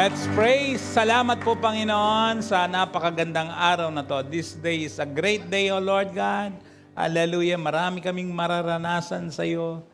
Let's pray. Salamat po, Panginoon, sa napakagandang araw na to. This day is a great day, O Lord God. Hallelujah. Marami kaming mararanasan sa iyo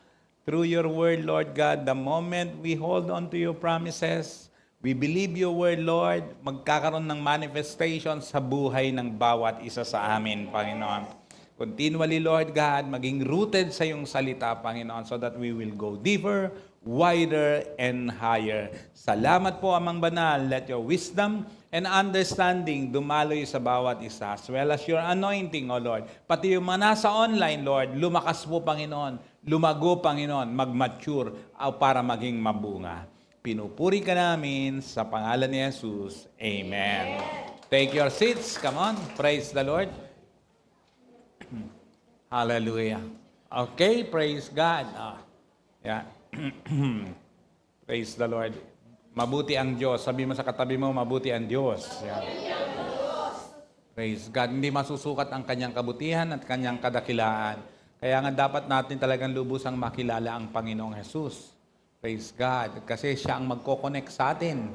through your word, Lord God. The moment we hold on to your promises, we believe your word, Lord, magkakaroon ng manifestation sa buhay ng bawat isa sa amin, Panginoon. Continually, Lord God, maging rooted sa iyong salita, Panginoon, so that we will go deeper, wider, and higher. Salamat po, Amang Banal. Let your wisdom and understanding dumaloy sa bawat isa, as well as your anointing, O Lord. Pati yung mga nasa online, Lord, lumakas po, Panginoon. Lumago, Panginoon, mag-mature para maging mabunga. Pinupuri ka namin sa pangalan ni Jesus. Amen. Take your seats. Come on. Praise the Lord. Hallelujah. Okay, praise God. Yeah. Praise the Lord. Mabuti ang Diyos. Sabi mo sa katabi mo, mabuti ang Diyos. Yeah. Praise God. Hindi masusukat ang kanyang kabutihan at kanyang kadakilaan. Kaya nga dapat natin talagang lubusang makilala ang Panginoong Jesus. Praise God. Kasi siya ang magkoconnect sa atin.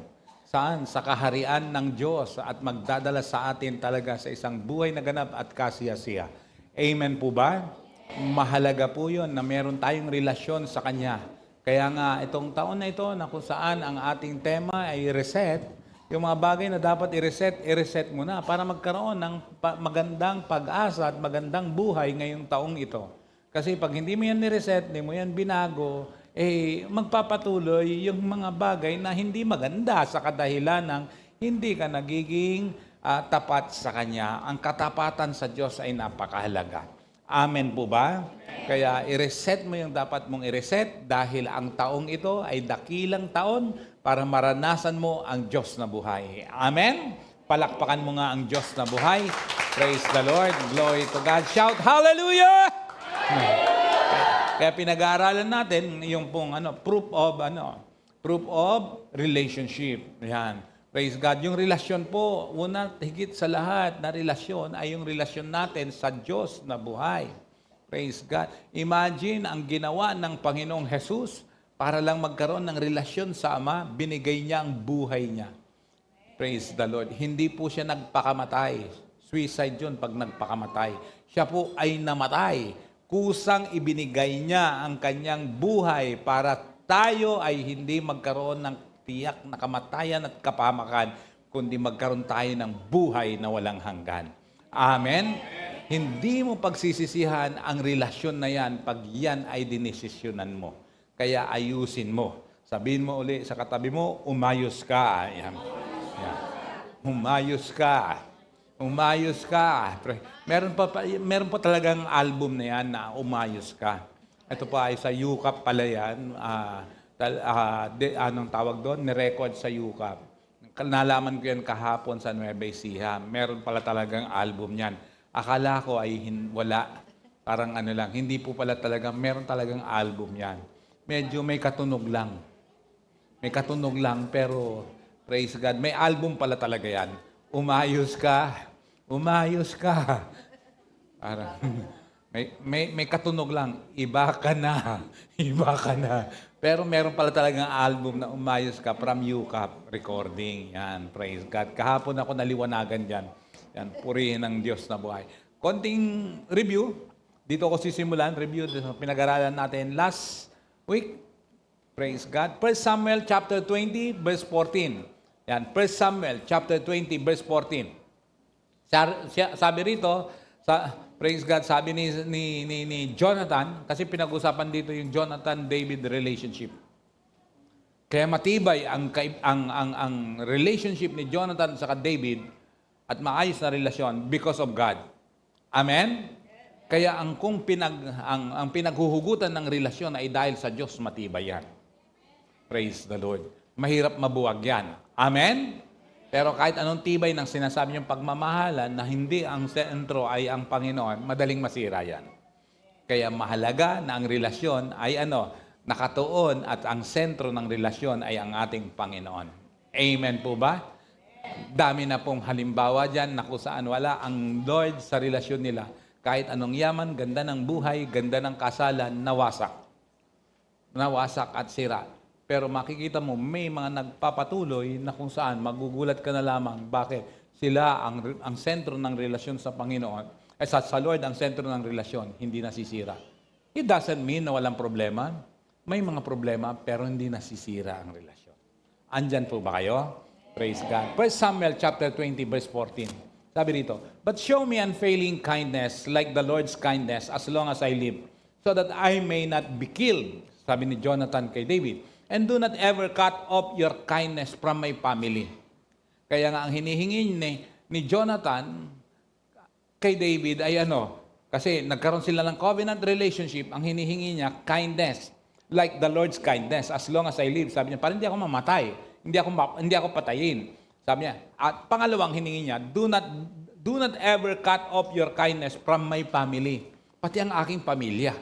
Saan? Sa kaharian ng Diyos at magdadala sa atin talaga sa isang buhay na ganap at kasiyasiya. Amen po ba? Mahalaga po yun na meron tayong relasyon sa Kanya. Kaya nga itong taon na ito na kung saan ang ating tema ay reset, yung mga bagay na dapat i-reset mo na para magkaroon ng magandang pag-asa at magandang buhay ngayong taong ito. Kasi pag hindi mo yan ni-reset, hindi mo yan binago, magpapatuloy yung mga bagay na hindi maganda sa kadahilan ng hindi ka nagiging tapat sa Kanya. Ang katapatan sa Diyos ay napakahalaga. Amen po ba? Kaya i-reset mo yung dapat mong i-reset dahil ang taong ito ay dakilang taon para maranasan mo ang Diyos na buhay. Amen? Palakpakan mo nga ang Diyos na buhay. Praise the Lord. Glory to God. Shout, hallelujah! Kaya pinag-aaralan natin yung pong proof of relationship. Yan. Praise God. Yung relasyon po, una, higit sa lahat na relasyon ay yung relasyon natin sa Diyos na buhay. Praise God. Imagine ang ginawa ng Panginoong Jesus para lang magkaroon ng relasyon sa Ama, binigay niya ang buhay niya. Praise the Lord. Hindi po siya nagpakamatay. Suicide yun pag nagpakamatay. Siya po ay namatay. Kusang ibinigay niya ang kanyang buhay para tayo ay hindi magkaroon ng tiyak na kamatayan at kapamakan, kundi magkaroon tayo ng buhay na walang hanggan. Amen? Hindi mo pagsisisihan ang relasyon na yan pag yan ay dinesisyonan mo. Kaya ayusin mo. Sabihin mo uli sa katabi mo, umayos ka. Yan. Yan. Umayos ka. Umayos ka. Meron pa talagang album na yan na umayos ka. Ito pa ay sa UCAP pala yan. Anong tawag doon? Nirecord sa UCAP. Nalaman ko yan kahapon sa Nueva Ecija. Meron pala talagang album yan. Akala ko ay wala. Parang lang. Hindi po pala talagang, meron talagang album yan. Medyo may katunog lang. May katunog lang, pero praise God, may album pala talaga yan. Umayos ka. Umayos ka. Parang, may katunog lang. Iba ka na. Iba ka na. Pero meron pala talagang album na umayos ka from UCAP recording. Yan, praise God. Kahapon ako naliwanagan dyan. Yan, purihin ng Diyos na buhay. Konting review. Dito ako sisimulan. Review. Pinag-aralan natin last week. Praise God. 1 Samuel chapter 20, verse 14. Yan, 1 Samuel chapter 20, verse 14. Sabi rito, praise God, sabi ni Jonathan, kasi pinag-usapan dito yung Jonathan-David relationship. Kaya matibay ang relationship ni Jonathan sa David at maayos na relasyon because of God. Amen? Kaya ang pinaghuhugutan ng relasyon ay dahil sa Diyos, matibay yan. Praise the Lord. Mahirap mabuwag yan. Amen? Pero kahit anong tibay ng sinasabi niyong pagmamahalan na hindi ang sentro ay ang Panginoon, madaling masira yan. Kaya mahalaga na ang relasyon ay nakatuon at ang sentro ng relasyon ay ang ating Panginoon. Amen po ba? Dami na pong halimbawa dyan na kung saan wala ang Lord sa relasyon nila. Kahit anong yaman, ganda ng buhay, ganda ng kasalan, nawasak. Nawasak at sira. Pero makikita mo, may mga nagpapatuloy na kung saan magugulat ka na lamang bakit sila ang sentro ng relasyon sa Panginoon, sa Lord ang sentro ng relasyon, hindi nasisira. It doesn't mean na walang problema. May mga problema, pero hindi nasisira ang relasyon. Andyan po ba kayo? Praise God. 1 Samuel chapter 20, verse 14. Sabi dito, "But show me unfailing kindness like the Lord's kindness as long as I live, so that I may not be killed." Sabi ni Jonathan kay David. "And do not ever cut off your kindness from my family." Kaya nga ang hinihingi ni Jonathan kay David ay kasi nagkaroon sila ng covenant relationship, ang hinihingi niya, kindness. Like the Lord's kindness, as long as I live. Sabi niya, parang hindi ako mamatay. Hindi ako patayin. Sabi niya, at pangalawang hiningi niya, do not ever cut off your kindness from my family. Pati ang aking pamilya.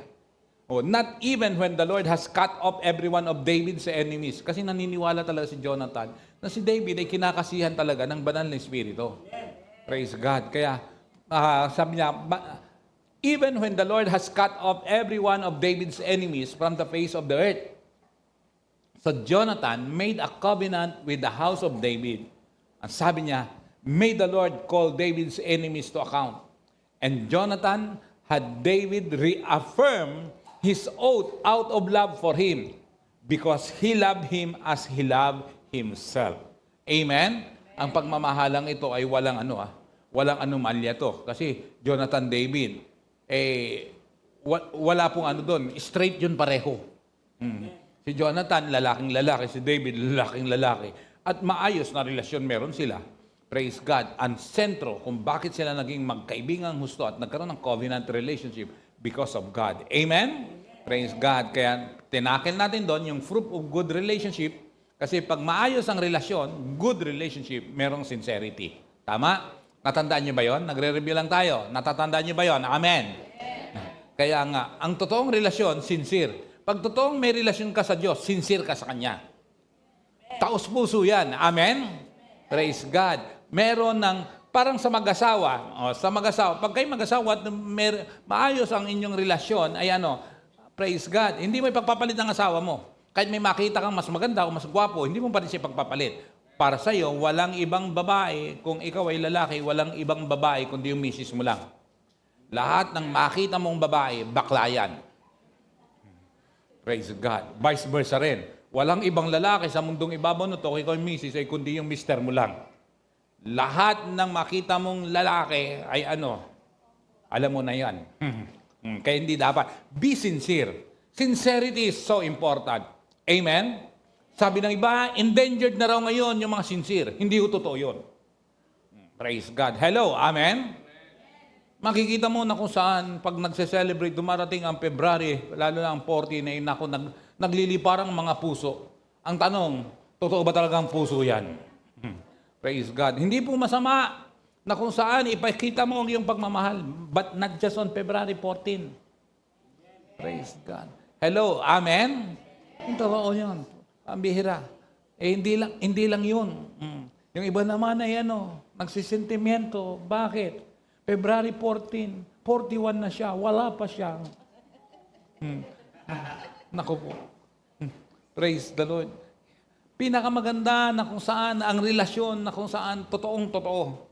Not even when the Lord has cut off every one of David's enemies. Kasi naniniwala talaga si Jonathan na si David ay kinakasihan talaga ng banal na Espiritu. Praise God. Kaya sabi niya, even when the Lord has cut off every one of David's enemies from the face of the earth. So Jonathan made a covenant with the house of David. Ang sabi niya, may the Lord call David's enemies to account. And Jonathan had David reaffirm his oath out of love for him because he loved him as he loved himself. Amen? Ang pagmamahalang ito ay walang anomalya to. Kasi Jonathan David, wala pong doon. Straight yun pareho. Si Jonathan, lalaking lalaki. Si David, lalaking lalaki. At maayos na relasyon meron sila. Praise God. Ang sentro kung bakit sila naging magkaibigang husto at nagkaroon ng covenant relationship because of God. Amen? Praise God. Kaya tinakil natin doon yung fruit of good relationship kasi pag maayos ang relasyon, good relationship, merong sincerity. Tama? Natandaan niyo ba yon? Nagre-review lang tayo. Natatandaan niyo ba yon? Amen. Kaya nga, ang totoong relasyon, sincere. Pag totoong may relasyon ka sa Diyos, sincere ka sa Kanya. Taos puso yan. Amen? Praise God. Meron ng, parang sa mag-asawa, pag kayo mag-asawa at maayos ang inyong relasyon, ay praise God, hindi mo ipagpapalit ng asawa mo. Kahit may makita kang mas maganda o mas gwapo, hindi mo pa rin siya ipagpapalit. Para sa iyo, walang ibang babae, kung ikaw ay lalaki, walang ibang babae kundi yung misis mo lang. Lahat ng makita mong babae, bakla yan. Praise God. Vice versa rin. Walang ibang lalaki sa mundong ibabaw nito, kung ikaw yung misis, ay kundi yung mister mo lang. Lahat ng makita mong lalaki ay alam mo na yan. Kaya hindi dapat. Be sincere. Sincerity is so important. Amen? Sabi ng iba, endangered na raw ngayon yung mga sincere. Hindi ko totoo yun. Praise God. Hello, amen? Makikita mo na kung saan pag nagse-celebrate, dumarating ang February, lalo na ang 14, nagliliparang mga puso. Ang tanong, totoo ba talaga ang puso yan? Praise God. Hindi po masama na kung saan ipakita mo ang iyong pagmamahal, but not just on February 14. Praise God. Hello, amen? Yung totoo yun. Ang bihira. Hindi lang yun. Yung iba naman ay nagsisentimiento. Bakit? February 14, 41 na siya, wala pa siya. Naku po. Praise the Lord. Pinakamaganda na kung saan ang relasyon, na kung saan totoong-totoo.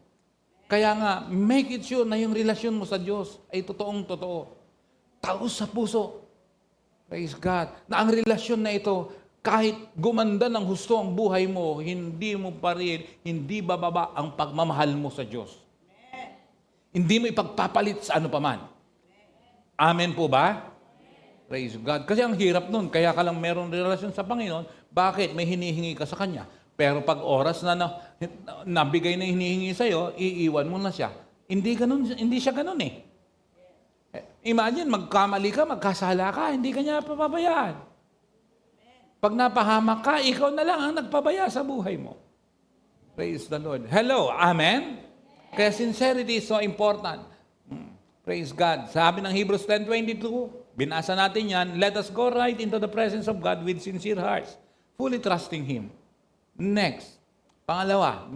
Kaya nga, make it sure na yung relasyon mo sa Diyos ay totoong-totoo. Taos sa puso. Praise God. Na ang relasyon na ito, kahit gumanda ng husto ang buhay mo, hindi mo pa rin, hindi bababa ang pagmamahal mo sa Diyos. Hindi mo ipagpapalit sa ano paman. Amen po ba? Praise God. Kasi ang hirap nun. Kaya ka lang meron relasyon sa Panginoon. Bakit? May hinihingi ka sa Kanya. Pero pag oras na nabigay na hinihingi sa'yo, iiwan mo na siya. Hindi siya ganun eh. Imagine, magkamali ka, magkasala ka, hindi ka niya papabayaan. Pag napahamak ka, ikaw na lang ang nagpabaya sa buhay mo. Praise the Lord. Hello, amen? Kaya sincerity is so important. Praise God. Sabi ng Hebrews 10:22, binasa natin yan, let us go right into the presence of God with sincere hearts, fully trusting Him. Next, pangalawa,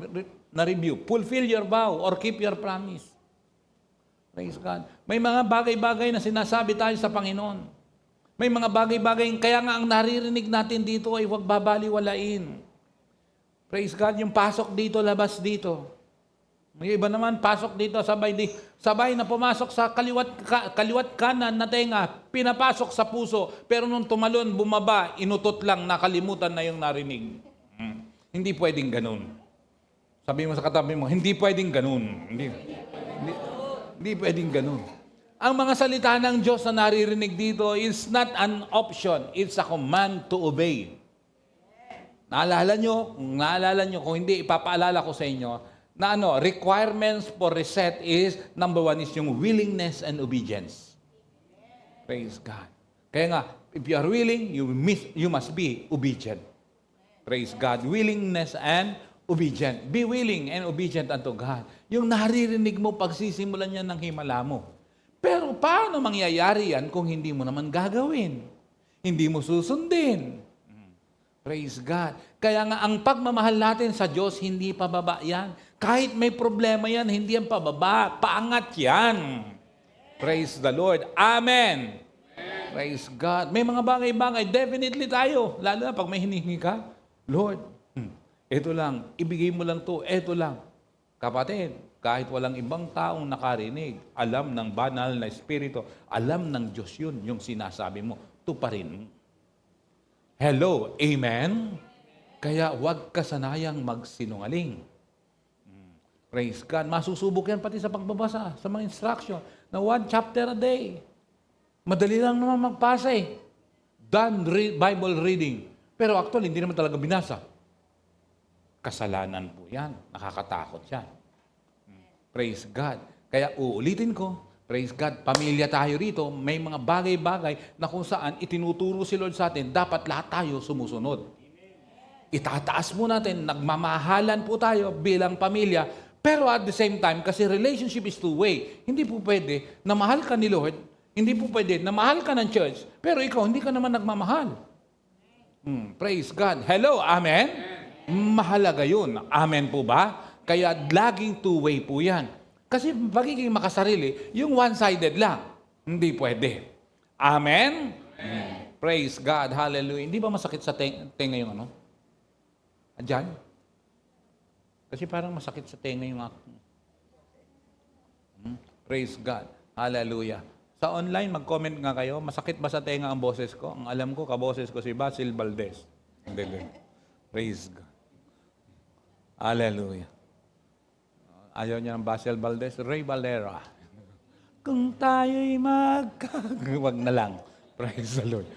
na-review, fulfill your vow or keep your promise. Praise God. May mga bagay-bagay na sinasabi tayo sa Panginoon. May mga bagay-bagay, kaya nga ang naririnig natin dito ay huwag babaliwalain. Praise God, yung pasok dito, labas dito. May iba naman, pasok dito, sabay na pumasok sa kaliwat kanan na tenga, pinapasok sa puso, pero nung tumalon, bumaba, inutot lang, nakalimutan na yung narinig. Hindi pwedeng ganun. Sabi mo sa katabi mo, hindi pwedeng ganun. Hindi pwedeng ganun. Ang mga salita ng Diyos na naririnig dito is not an option. It's a command to obey. Naalala nyo, kung hindi, ipapaalala ko sa inyo, na requirements for reset is, number one is yung willingness and obedience. Praise God. Kaya nga, if you are willing, you must be obedient. Praise God. Willingness and obedient. Be willing and obedient unto God. Yung naririnig mo, pagsisimulan niya ng himala mo. Pero paano mangyayari yan kung hindi mo naman gagawin? Hindi mo susundin. Praise God. Kaya nga ang pagmamahal natin sa Diyos, hindi pababa yan. Kahit may problema yan, hindi yan pababa. Paangat yan. Praise the Lord. Amen. Praise God. May mga bagay-bagay, definitely tayo. Lalo na pag may hinihingi ka, Lord, ito lang, ibigay mo lang to, ito lang. Kapatid, kahit walang ibang taong nakarinig, alam ng banal na Espiritu, alam ng Diyos yun, yung sinasabi mo, tuparin. Hello, amen? Kaya huwag ka sanayang magsinungaling. Praise God. Masusubok yan pati sa pagbabasa, sa mga instruction, na 1 chapter a day. Madali lang naman magpasa eh. Done Bible reading. Pero actually, hindi naman talaga binasa. Kasalanan po yan. Nakakatakot yan. Praise God. Kaya uulitin ko, praise God, pamilya tayo rito, may mga bagay-bagay na kung saan itinuturo si Lord sa atin, dapat lahat tayo sumusunod. Itataas mo natin, nagmamahalan po tayo bilang pamilya, pero at the same time, kasi relationship is two-way. Hindi po pwede na mahal ka ni Lord, hindi po pwede na mahal ka ng church, pero ikaw hindi ka naman nagmamahal. Praise God. Hello, amen? Mahalaga yun. Amen po ba? Kaya laging two-way po yan. Kasi pagiging makasarili, yung one-sided lang. Hindi pwede. Amen? Praise God. Hallelujah. Hindi ba masakit sa tenga yung ano? Diyan? Kasi parang masakit sa tenga yung Praise God. Hallelujah. Sa online, mag-comment nga kayo, masakit ba sa tenga ang boses ko? Ang alam ko, kaboses ko si Basil Valdez. Hindi. Praise God. Hallelujah. Ayaw niya ng Basil Valdez, Ray Valera. Kung tayo'y wag na lang. Praise the Lord.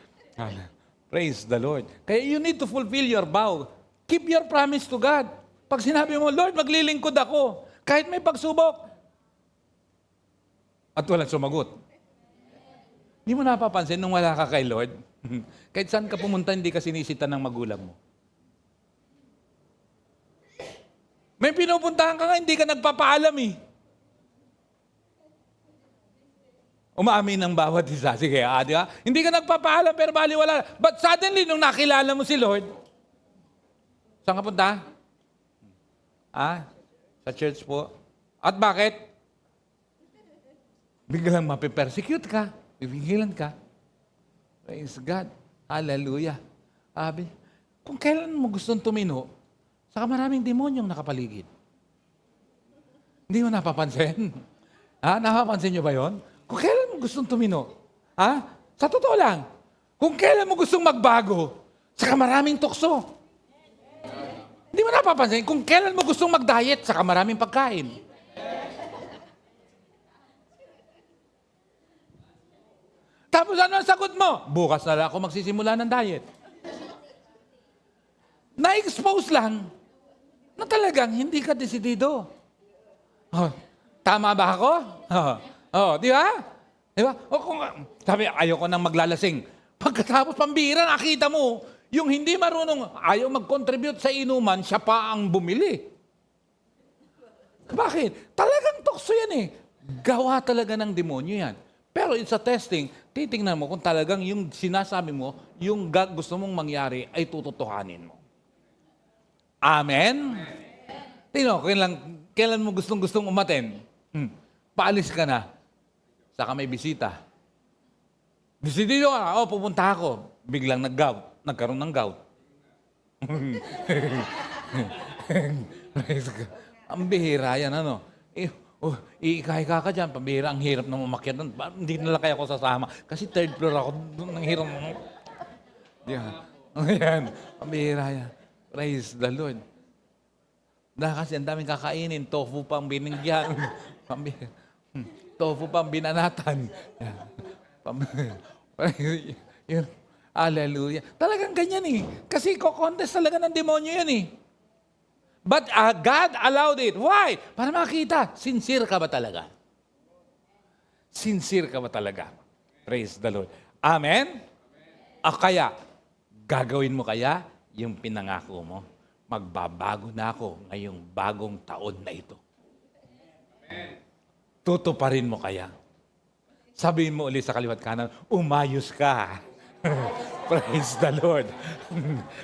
Praise the Lord. Kaya you need to fulfill your vow. Keep your promise to God. Pag sinabi mo, Lord, maglilingkod ako. Kahit may pagsubok. At walang sumagot. Hindi mo napapansin nung wala ka kay Lord? Kahit saan ka pumunta, hindi ka sinisita ng magulang mo. May pinupuntahan ka nga, hindi ka nagpapaalam eh. Umaamin ng bawat isa. Sige, di ba? Hindi ka nagpapaalam pero baliwala. But suddenly, nung nakilala mo si Lord, saan ka punta? Sa church po. At bakit? Biglang mapipersecute ka. Bibigilan ka. Praise God. Hallelujah. Sabi, kung kailan mo gustong tumino, saka maraming demonyong nakapaligid. Hindi mo napapansin? Napapansin nyo ba yon? Kung kailan mo gustong tumino? Sa totoo lang, kung kailan mo gustong magbago, saka maraming tukso. Hindi mo napapansin? Kung kailan mo gustong mag-diet, saka maraming pagkain. Tapos ano ang sagot mo? Bukas na lang ako magsisimula ng diet. Na-expose lang na talagang hindi ka desidido. Tama ba ako? Di ba? Di ba? Sabi, ayoko nang maglalasing. Pagkatapos pambira, nakita mo, yung hindi marunong, ayaw mag-contribute sa inuman, siya pa ang bumili. Bakit? Talagang tukso yan eh. Gawa talaga ng demonyo yan. Pero it's a testing, titingnan mo kung talagang yung sinasabi mo, yung gusto mong mangyari ay tututuhanin mo. Amen? Tino, kailan mo gustong umaten? Paalis ka na. Saka may bisita. Desidido ka, pupunta ako. Biglang nag-gout. Nagkaroon ng gout. Ang bihira yan, ano? Iika-ika ka dyan, pambihira, ang hirap na umakyat doon. Hindi nila kaya ako sasama. Kasi third floor ako, doon ang hirap. Yan. Ayan, pambihira yan. Praise the Lord. Kasi ang daming kakainin, tofu pang binigyan. Tofu pang binanatan. Yan. Yun. Hallelujah. Talagang ganyan eh. Kasi kokontest talaga ng demonyo yan eh. But God allowed it. Why? Para makita, sincere ka ba talaga? Sincere ka ba talaga? Praise the Lord. Amen? Kaya, gagawin mo kaya yung pinangako mo? Magbabago na ako ngayong bagong taon na ito. Tutuparin mo kaya? Sabihin mo ulit sa kaliwat kanan, umayos ka. Praise the Lord.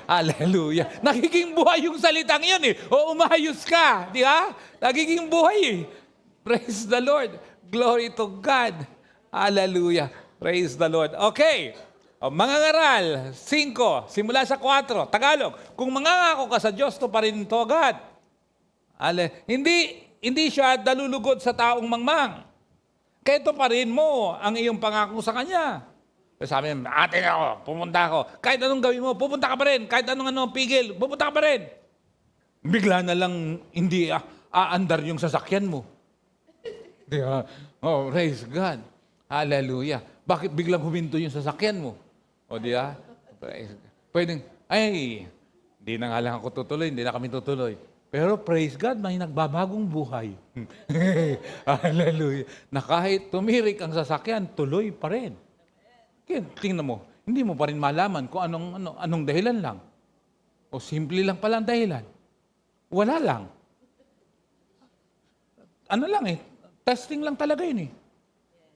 Hallelujah. Nagiging buhay yung salitang yun eh. O umayos ka. Di ba? Nagiging buhay eh. Praise the Lord. Glory to God. Hallelujah. Praise the Lord. Okay. Mga ngaral, 5, simula sa 4, Tagalog. Kung mangangako ka sa Diyos, to pa rin to agad. Hindi siya dalulugod sa taong mangmang. Kaya to pa rin mo ang iyong pangako sa Kanya. Sabi niya, atin ako, pumunta ako. Kahit anong gawin mo, pupunta ka pa rin. Kahit anong pigil, pupunta ka pa rin. Bigla na lang hindi aandar yung sasakyan mo. Diba? Oh, praise God. Hallelujah. Bakit biglang huminto yung sasakyan mo? O diba? Pwedeng, hindi na nga lang ako tutuloy, hindi na kami tutuloy. Pero praise God, may nagbabagong buhay. Hallelujah. Na kahit tumirik ang sasakyan, tuloy pa rin. Kaya tingnan mo, hindi mo pa rin malaman kung anong dahilan lang. O simple lang pala ang dahilan. Wala lang. Ano lang eh, testing lang talaga yun eh.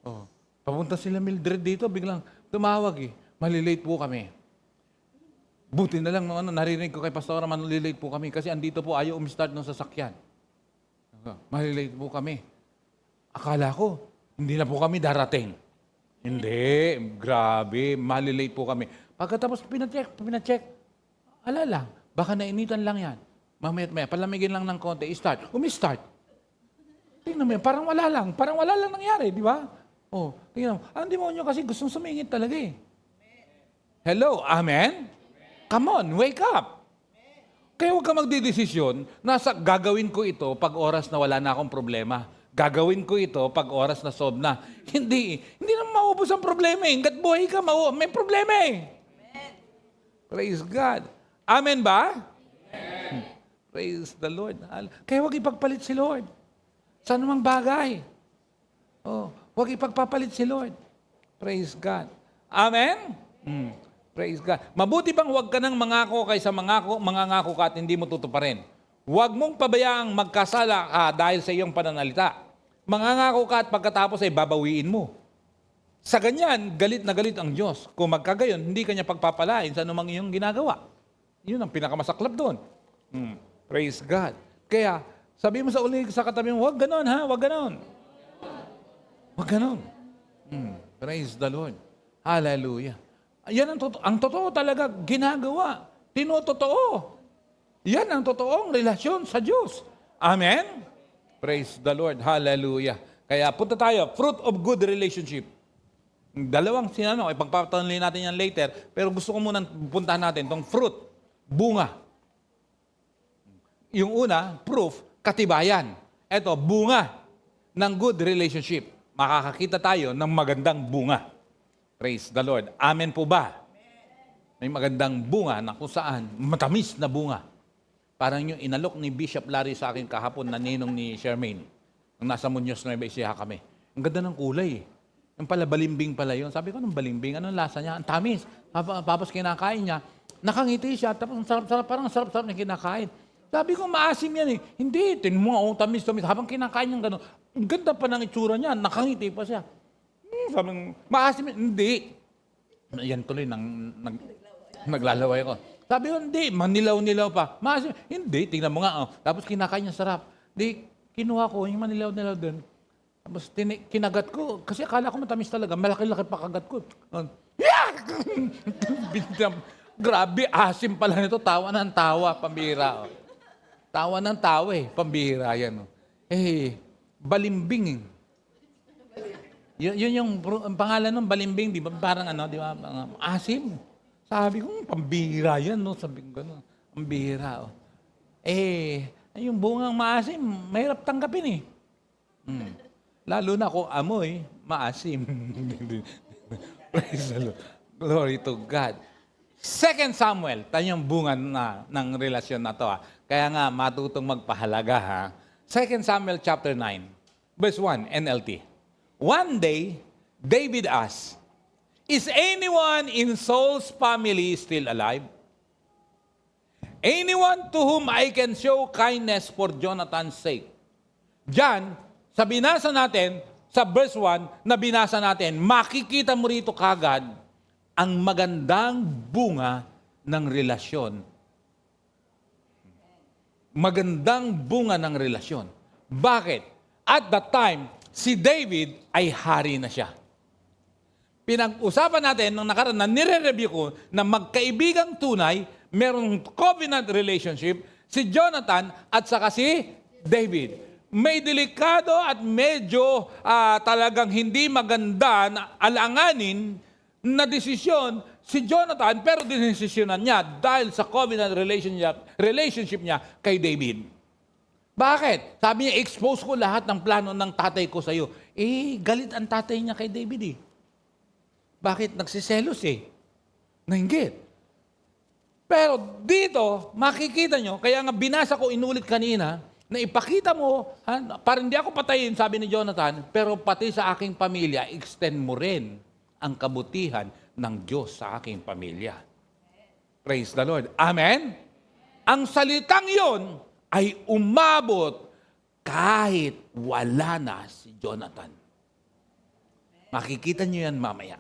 Oh, papunta sila Mildred dito, biglang tumawag eh. Malilate po kami. Buti na lang naririnig ko kay Pastora, malilate po kami kasi andito po ayaw umistart ng sasakyan. Malilate po kami. Akala ko, hindi na po kami darating. Hindi, grabe, malilate po kami. Pagkatapos pinacheck, alala, baka nainitan lang yan. Mamaya, palamigin lang ng konti, start. Umistart. Tingnan mo yan, parang wala lang nangyari, di ba? Oh, tingnan mo, ang demonyo kasi gustong sumingit talaga eh. Hello, amen? Come on, wake up. Kaya huwag ka magdidesisyon na gagawin ko ito pag oras na wala na akong problema. Gagawin ko ito pag oras na solve na. Hindi naman maubos ang problema eh. Hanggat buhay ka, may problema eh. Amen. Praise God. Amen ba? Amen. Praise the Lord. Kaya huwag ipagpalit si Lord. Sa anumang bagay. Oh, huwag ipagpapalit si Lord. Praise God. Amen? Praise God. Mabuti bang huwag ka nang mangako kaysa mangangako ka at hindi mo tutuparin. Huwag mong pabayaang magkasala ka dahil sa iyong pananalita. Mangangako ka at pagkatapos ay babawiin mo. Sa ganyan, galit na galit ang Diyos. Kung magkagayon, hindi kanya pagpapalain sa anumang iyong ginagawa. Yun ang pinakamasaklap doon. Praise God. Kaya, sabi mo sa katabi mo, huwag ganon ha, huwag ganon. Huwag ganon. Praise the Lord. Hallelujah. Yan ang totoo talaga ginagawa. Tinototoo. Yan ang totoong relasyon sa Diyos. Amen? Praise the Lord. Hallelujah. Kaya punta tayo, fruit of good relationship. Dalawang ipagpapatuloy natin yan later, pero gusto ko muna puntahan natin itong fruit, bunga. Yung una, proof, katibayan. Ito, bunga ng good relationship. Makakakita tayo ng magandang bunga. Praise the Lord. Amen po ba? May magandang bunga na kung saan, matamis na bunga. Parang yung inalok ni Bishop Larry sa akin kahapon na ninong ni Charmaine. Nung nasa Muñoz Nueva Ecija kami. Ang ganda ng kulay. Yung pala balimbing pala yun. Sabi ko, anong balimbing? Anong lasa niya? Ang tamis. Tapos kinakain niya. Nakangiti siya. Tapos parang sarap-sarap na kinakain. Sabi ko, maasim yan eh. Hindi, tinmo, tamis. Habang kinakain niya gano'n. Ang ganda pa ng itsura niya. Nakangiti pa siya. Sabi ko, maasim yan. Hindi. Yan tuloy, naglalaway ko. Sabi ko, hindi, manilaw-nilaw pa. Maasim. Hindi, tingnan mo nga. Oh. Tapos kinakain niya sarap. Di, kinuha ko yung manilaw-nilaw doon. Tapos kinagat ko, kasi akala ko matamis talaga, malaki-laki pa kagat ko. Yeah! Grabe, asim pala nito, tawa ng tawa, pambihira. Oh. Tawa ng tawa pambihira yan. Oh. Balimbing. Yun yung ang pangalan ng balimbing, di ba? Parang ano, di ba? Asim. Sabi ko, pambihira yan, no? Sabi ko gano'n, pambihira. Oh. Yung bungang maasim, mahirap tanggapin Lalo na kung amoy, maasim. Praise the Lord. Glory to God. 2 Samuel, tayo yung bunga ng relasyon na to. Kaya nga, matutong magpahalaga. 2 Samuel chapter 9, verse 1, NLT. One day, David asked, is anyone in Saul's family still alive? Anyone to whom I can show kindness for Jonathan's sake? Diyan, sa binasa natin, sa verse 1 na binasa natin, makikita mo rito kagad ang magandang bunga ng relasyon. Magandang bunga ng relasyon. Bakit? At that time, si David ay hari na siya. Pinag-usapan natin nung nakaraan na nire-review ko na magkaibigang tunay, merong covenant relationship, si Jonathan at saka si David. May delikado at medyo talagang hindi maganda na alanganin na desisyon si Jonathan, pero dinesisyonan niya dahil sa covenant relationship niya kay David. Bakit? Sabi niya, expose ko lahat ng plano ng tatay ko sa iyo. Galit ang tatay niya kay David Bakit? Nagsiselos Nainggit. Pero dito, makikita nyo, kaya nga binasa ko inulit kanina, na ipakita mo, para hindi ako patayin, sabi ni Jonathan, pero pati sa aking pamilya, extend mo rin ang kabutihan ng Diyos sa aking pamilya. Praise the Lord. Amen? Ang salitang yon ay umabot kahit wala na si Jonathan. Makikita nyo yan mamaya.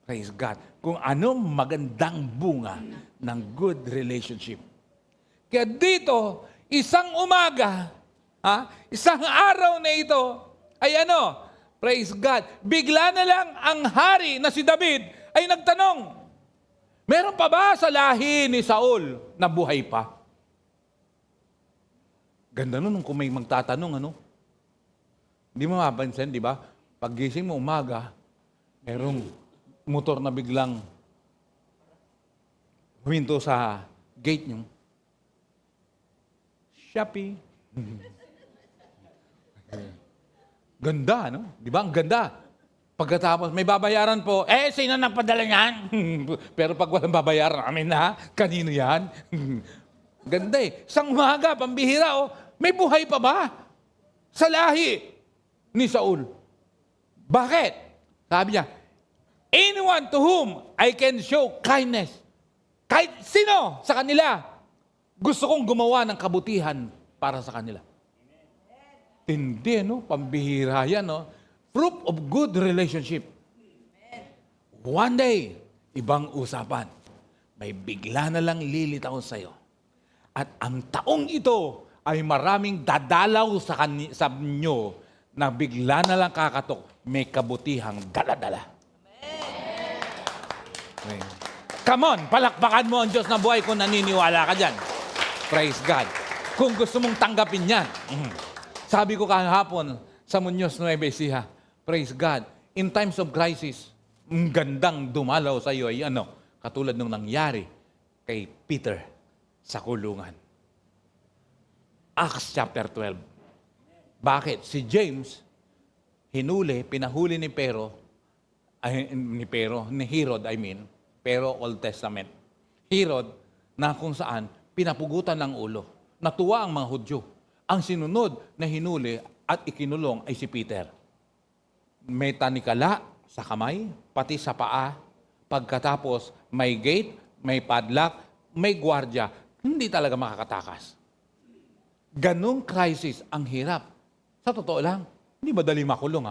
Praise God. Kung anong magandang bunga ng good relationship. Kaya dito, isang umaga, isang araw na ito, ay praise God, bigla na lang ang hari na si David ay nagtanong, meron pa ba sa lahi ni Saul na buhay pa? Ganda nun kung may magtatanong, Hindi mo mapansin, di ba? Paggising mo umaga, merong motor na biglang huminto sa gate niyo. Shopee. Ganda, Di ba? Ang ganda. Pagkatapos, may babayaran po. Sino nagpadala niyan? Pero pag walang babayaran, amin na, kanino yan? Ganda Isang umaga, pambihira, may buhay pa ba? Sa lahi ni Saul. Bakit? Sabi niya, anyone to whom I can show kindness. Kahit sino sa kanila, gusto kong gumawa ng kabutihan para sa kanila. Hindi, Pambihira yan, Proof of good relationship. One day, ibang usapan. May bigla na lang lilitaw sa'yo. At ang taong ito ay maraming dadalaw sa inyo na bigla na lang kakatok, may kabutihang dala-dala. Amen. Come on, palakpakan mo ang Diyos na buhay kung naniniwala ka dyan. Praise God. Kung gusto mong tanggapin yan. Sabi ko kahapon sa Muñoz Nueva Ecija, praise God, in times of crisis, ang gandang dumalaw sa iyo ay katulad nung nangyari kay Peter sa kulungan. Acts chapter 12. Bakit? Si James, pinahuli ni Herod, pero Old Testament. Herod, na kung saan, pinapugutan ng ulo. Natuwa ang mga Hudyo. Ang sinunod na hinuli at ikinulong ay si Peter. May tanikala sa kamay, pati sa paa. Pagkatapos, may gate, may padlock, may gwardya. Hindi talaga makakatakas. Ganong crisis ang hirap. Sa totoo lang, hindi madali makulong.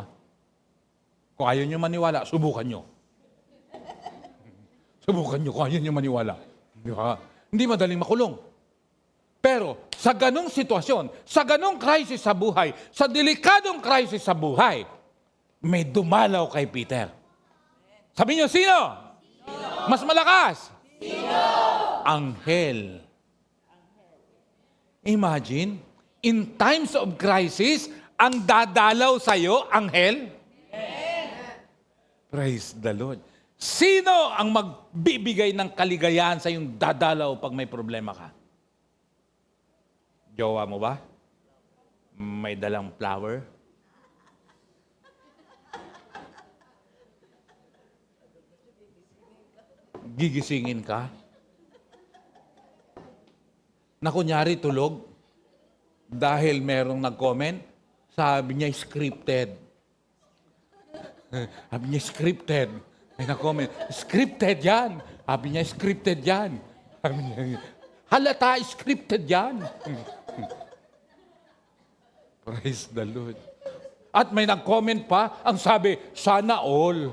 Kung ayaw nyo maniwala, subukan nyo. Subukan nyo kung ayaw nyo maniwala. Di ba? Hindi madaling makulong. Pero sa ganong sitwasyon, sa ganong crisis sa buhay, sa delikadong crisis sa buhay, may dumalaw kay Peter. Sabi niyo, sino? Mas malakas? Anghel. Imagine, in times of crisis, ang dadalaw sa'yo, anghel? Praise the Lord. Sino ang magbibigay ng kaligayahan sa iyong dadalaw pag may problema ka? Jowa mo ba? May dalang flower? Gigisingin ka? Na kunyari tulog? Dahil merong nag-comment, sabi niya scripted. Sabi niya scripted. May nag-comment, scripted yan. Sabi niya scripted yan. Sabi niya, halata scripted yan. Praise the Lord. At may nag-comment pa, ang sabi, sana all.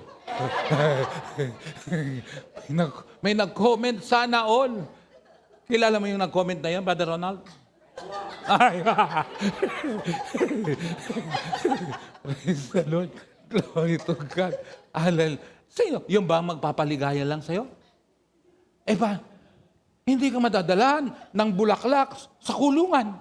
May nag-comment, sana all. Kilala mo yung nag-comment na yan, Brother Ronald? Ay, praise the Lord. Glory to God. Alal. Sa'yo, yung ba magpapaligaya lang sa'yo? Eh ba, hindi ka madadalan ng bulaklak sa kulungan.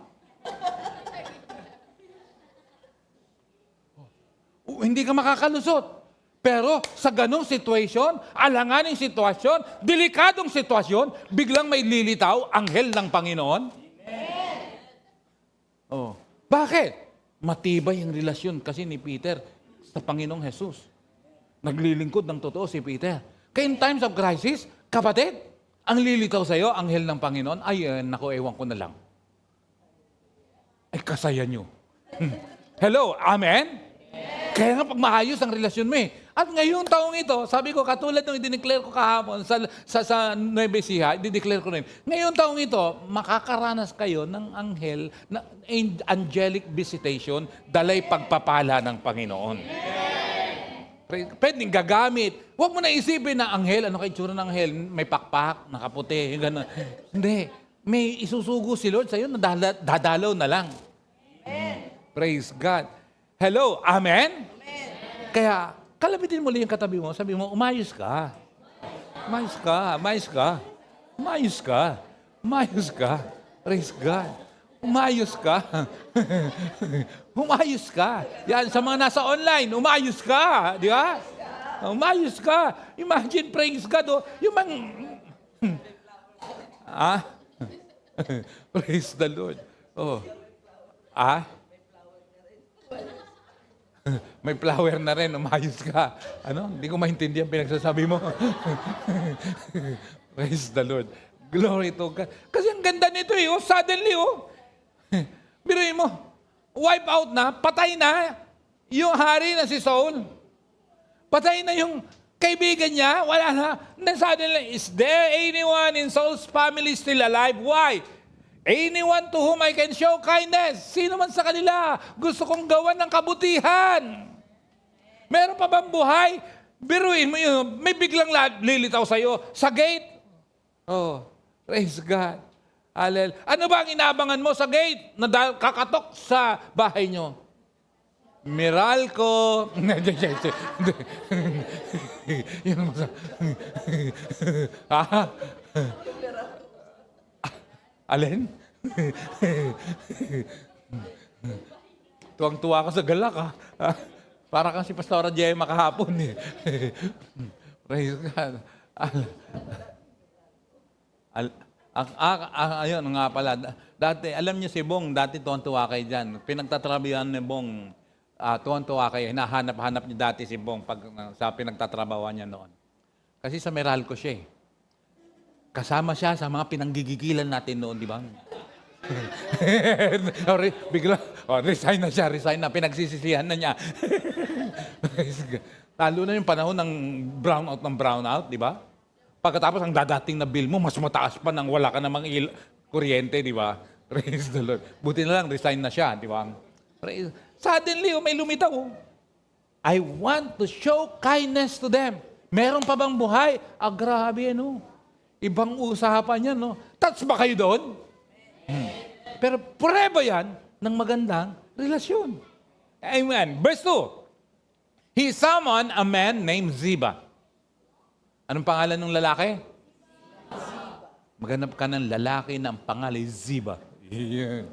Hindi ka makakalusot. Pero sa ganong situation, alanganing sitwasyon, delikadong sitwasyon, biglang may lilitaw, anghel ng Panginoon. Oh. Bakit? Matibay ang relasyon kasi ni Peter sa Panginoong Jesus. Naglilingkod ng totoo si Peter. Kaya in times of crisis, kapatid, ang lilitaw sa iyo, anghel ng Panginoon, ay, naku, ewan ko na lang. Ay, kasaya nyo. Hello, amen? Kaya nga pag maayos ang relasyon mo eh. At ngayong taong ito, sabi ko, katulad nung i-declare ko kahapon sa Nueva Ecija, i-declare ko rin. Ngayong taong ito, makakaranas kayo ng anghel, na angelic visitation, dalay pagpapala ng Panginoon. Pwedeng gagamit. Huwag mo na isipin na anghel, ano kay tsura ng anghel? May pakpak, nakaputi, gano'n. Hindi. May isusugo si Lord sa'yo na dadalaw na lang. Praise God. Hello, amen? Kaya, kalabitin mo lang yung katabi mo, sabi mo, umayos ka. Umayos ka, umayos ka. Umayos ka. Umayos ka. Praise God. Umayos ka. Umayos ka. Yan, sa mga nasa online, umayos ka. Di ba? Umayos ka. Imagine, praise God, oh, yung praise the Lord. Oh. May flower na rin, umayos ka. Ano? Hindi ko maintindihan pinagsasabi mo. Praise the Lord. Glory to God. Kasi ang ganda nito eh, oh, suddenly, oh. Biruin mo, wipe out na, patay na yung hari na si Saul. Patay na yung kaibigan niya, wala na. Then suddenly, is there anyone in Saul's family still alive? Why? Anyone to whom I can show kindness. Sino man sa kanila, gusto kong gawan ng kabutihan. Meron pa bang buhay? Biruin mo yun, may biglang lilitaw sa'yo sa gate. Oh, praise God. Alel. Ano ba ang inaabangan mo sa gate na kakatok sa bahay nyo? Meralco. Alin? Tuwang-tuwa ka sa galak, ha? Para kang si Pastora Jema kahapon, eh. Praise God. Ayun nga pala. Dati, alam niyo si Bong, dati tuwan-tuwa kayo dyan. Pinagtatrabahoan ni Bong, tuwan-tuwa kayo. Hinahanap-hanap niyo dati si Bong sa pinagtatrabahoan niya noon. Kasi sa Meralco siya eh. Kasama siya sa mga pinanggigigilan natin noon, di ba? Bigla, resign na, pinagsisisihan na niya. Lalo na yung panahon ng brownout, di ba? Pagkatapos ang dadating na bill mo, mas mataas pa nang wala ka namang kuryente, di ba? Praise the Lord. Buti na lang, resign na siya, di ba? Suddenly, may lumitaw. I want to show kindness to them. Meron pa bang buhay? Grabe, ano? Ibang usapan yan, no? Touch ba kayo doon? Pero prueba yan ng magandang relasyon. Amen. Verse 2. He summoned a man named Ziba. Anong pangalan ng lalaki? Maghanap ka ng lalaki na ang pangalan Ziba. Yeah.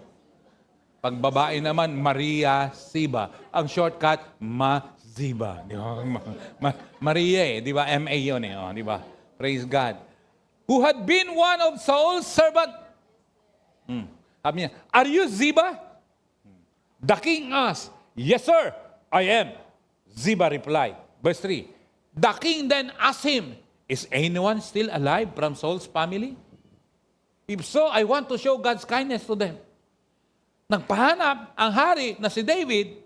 Pag babae naman, Maria Siba. Ang shortcut, Ma-Ziba. Di ba? Maria di ba? M-A yun di ba? Praise God. Who had been one of Saul's servant. Sabi niya, are you Ziba? The king asked, yes sir, I am. Ziba replied. Verse 3. The king then asked him, is anyone still alive from Saul's family? If so, I want to show God's kindness to them. Nagpahanap ang hari na si David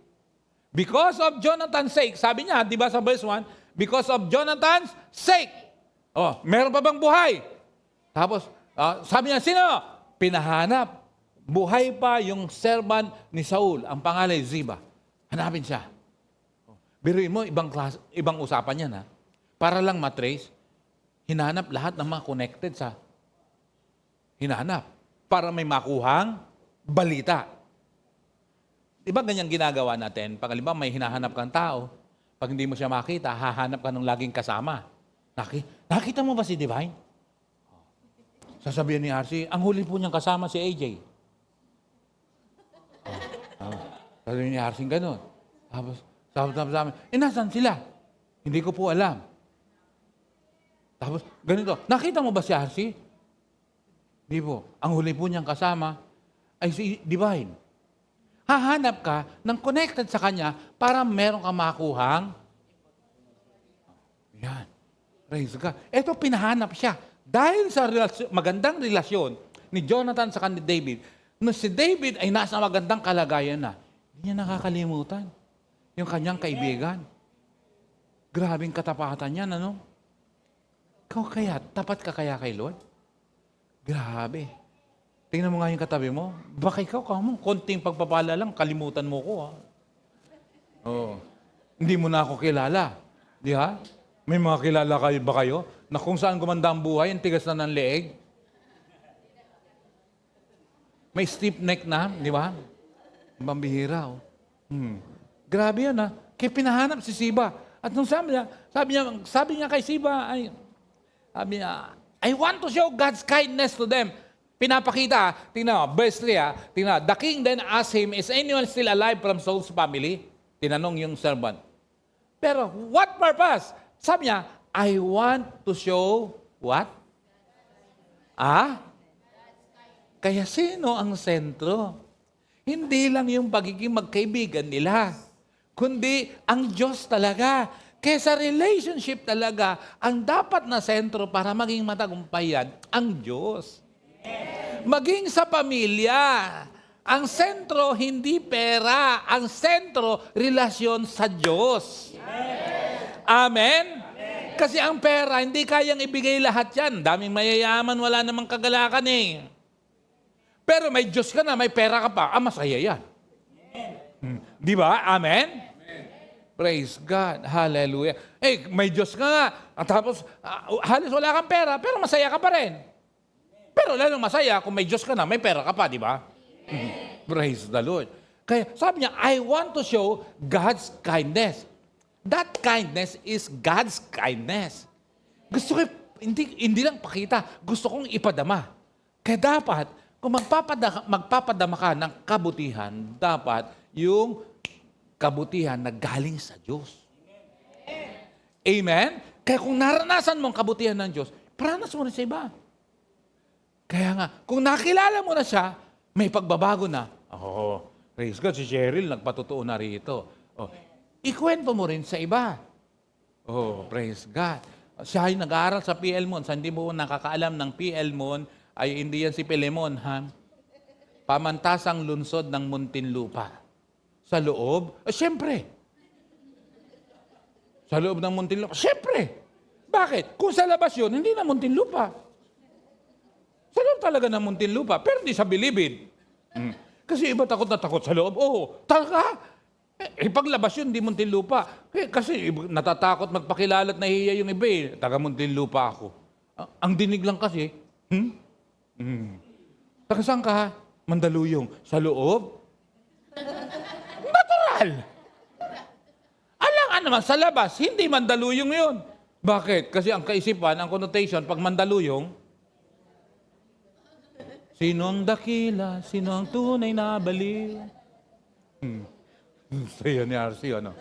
because of Jonathan's sake. Sabi niya, di ba sa verse 1, because of Jonathan's sake. Oh, meron pa bang buhay? Tapos, sabi niya, sino? Pinahanap. Buhay pa yung servant ni Saul. Ang pangalan Ziba. Hanapin siya. Biruin mo, ibang usapan yan ha. Para lang matrace, hinanap lahat ng mga connected sa hinanap. Para may makuhang balita. Di ba ganyan ginagawa natin? Pag halimbawa may hinahanap kang tao, pag hindi mo siya makita, hahanap ka ng laging kasama. Nakita mo ba si Divine? Sasabihin ni RC, ang huli po niyang kasama si AJ. Sasabihin ni RC gano'n. Tapos, sabi, nasan sila? Hindi ko po alam. Tapos, ganito, nakita mo ba si RC? Hindi po. Ang huli po niyang kasama ay si Divine. Hahanap ka ng connected sa kanya para meron ka makuhang. Yan. Praise God. Ito, pinahanap siya. Dahil sa magandang relasyon ni Jonathan sa ni David, no si David ay nasa magandang kalagayan na, hindi niya nakakalimutan yung kanyang kaibigan. Grabing katapatan niya, ano? Ikaw kaya, tapat ka kaya kay Lord? Grabe. Tingnan mo nga yung katabi mo. Baka ikaw, konting pagpapala lang, kalimutan mo ko. Oh. Hindi mo na ako kilala. Di ha? May mga kilala kayo ba kayo? Na kung saan gumanda ang buhay, ang tigas na ng leeg. May stiff neck na, di ba? Mambihira. Grabe yan Kaya pinahanap si Siba. At nung sabi niya kay Siba, sabi niya, I want to show God's kindness to them. Pinapakita, tingnan mo, verse 3 tingnan mo, the king then asked him, is anyone still alive from Saul's family? Tinanong yung servant. Pero, what purpose? Sabi niya, I want to show what? Kaya sino ang sentro? Hindi lang yung pagiging magkaibigan nila, kundi ang Diyos talaga. Kaya sa relationship talaga, ang dapat na sentro para maging matagumpayan, ang Diyos. Maging sa pamilya, ang sentro hindi pera, ang sentro relasyon sa Diyos. Amen? Kasi ang pera, hindi kayang ibigay lahat yan. Daming mayayaman, wala namang kagalakan Pero may Diyos ka na, may pera ka pa, masaya yan. Di ba? Amen? Praise God. Hallelujah. May Diyos ka nga. At tapos, halos wala kang pera, pero masaya ka pa rin. Pero lalong masaya kung may Diyos ka na, may pera ka pa, di ba? Praise the Lord. Kaya sabi niya, I want to show God's kindness. That kindness is God's kindness. Gusto ko, hindi lang pakita, gusto kong ipadama. Kaya dapat, kung magpapadama ka ng kabutihan, dapat yung kabutihan na galing sa Diyos. Amen? Kaya kung naranasan mo ang kabutihan ng Diyos, paranas mo rin sa iba. Kaya nga, kung nakilala mo na siya, may pagbabago na. Praise God, si Cheryl nagpatotoo na rito. Ikwento mo rin sa iba. Praise God. Siya ay nag-aaral sa PL-Mon. Sa hindi mo nakakaalam ng PL-Mon, ay hindi yan si Pilemon, Pamantasang lungsod ng Muntinlupa. Sa loob? Siyempre. Sa loob ng Muntinlupa? Siyempre. Bakit? Kung sa labas yun, hindi na Muntinlupa. Sa loob talaga ng Muntinlupa, pero di sa bilibid. Kasi iba takot na takot sa loob. Taka. Paglabas yun, di Muntinlupa. Kasi natatakot magpakilala at nahihiya yung iba Taga Muntinlupa ako. Ang dinig lang kasi, taga saan ka Mandaluyong. Sa loob? Natural. Alangan naman, sa labas, hindi mandaluyong yun. Bakit? Kasi ang kaisipan, ang connotation, pag mandaluyong, sino ang dakila? Sino ang tunay na baliw? Sa'yo ni RC, ano?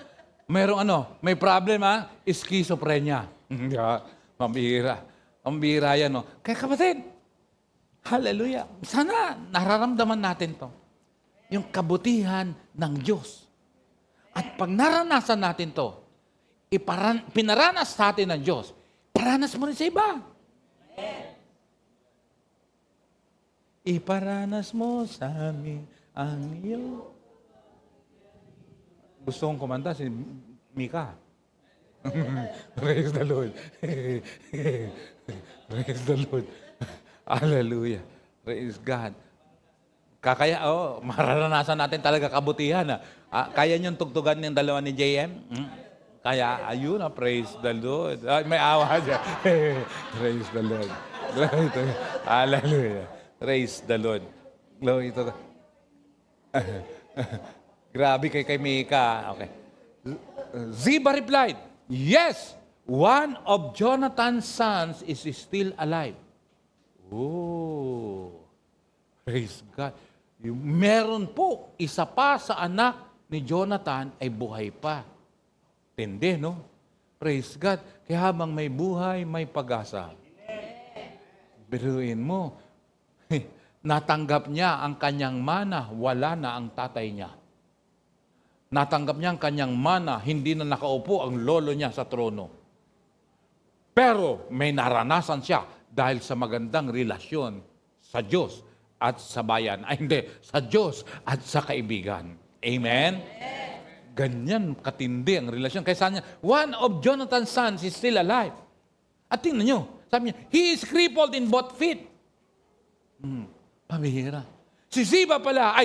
May problem, ha? Schizophrenia. Mambihira. Mambihira yan, no? Kaya kapatid, hallelujah. Sana nararamdaman natin to. Yung kabutihan ng Diyos. At pag naranasan natin to, pinaranas sa atin ng Diyos, paranas mo rin sa iba. Iparanas mo sa amin ang iyong... Gusto kong kumanta si Mika. Praise the Lord. Praise the Lord. Hallelujah. Praise God. Mararanasan natin talaga kabutihan. Kaya niyong tugtugan ng dalawa ni JM? Kaya, ayun praise the Lord. May awa dyan. Praise the Lord. Hallelujah. Praise the Lord. Glory to God. Grabe kay Mika. Okay. Ziba replied, yes, one of Jonathan's sons is still alive. Oh, praise God. Meron po, isa pa sa anak ni Jonathan ay buhay pa. Tindi, no? Praise God. Kaya habang may buhay, may pag-asa. Biruin mo, natanggap niya ang kanyang mana, wala na ang tatay niya. Natanggap niya ang kanyang mana, hindi na nakaupo ang lolo niya sa trono. Pero may naranasan siya dahil sa magandang relasyon sa Diyos at sa bayan. Sa Diyos at sa kaibigan. Amen? Ganyan katindi ang relasyon. Kaya sabi niya, one of Jonathan's sons is still alive. At tingnan nyo, sabi niya, he is crippled in both feet. Pamihira. Si Ziba pala,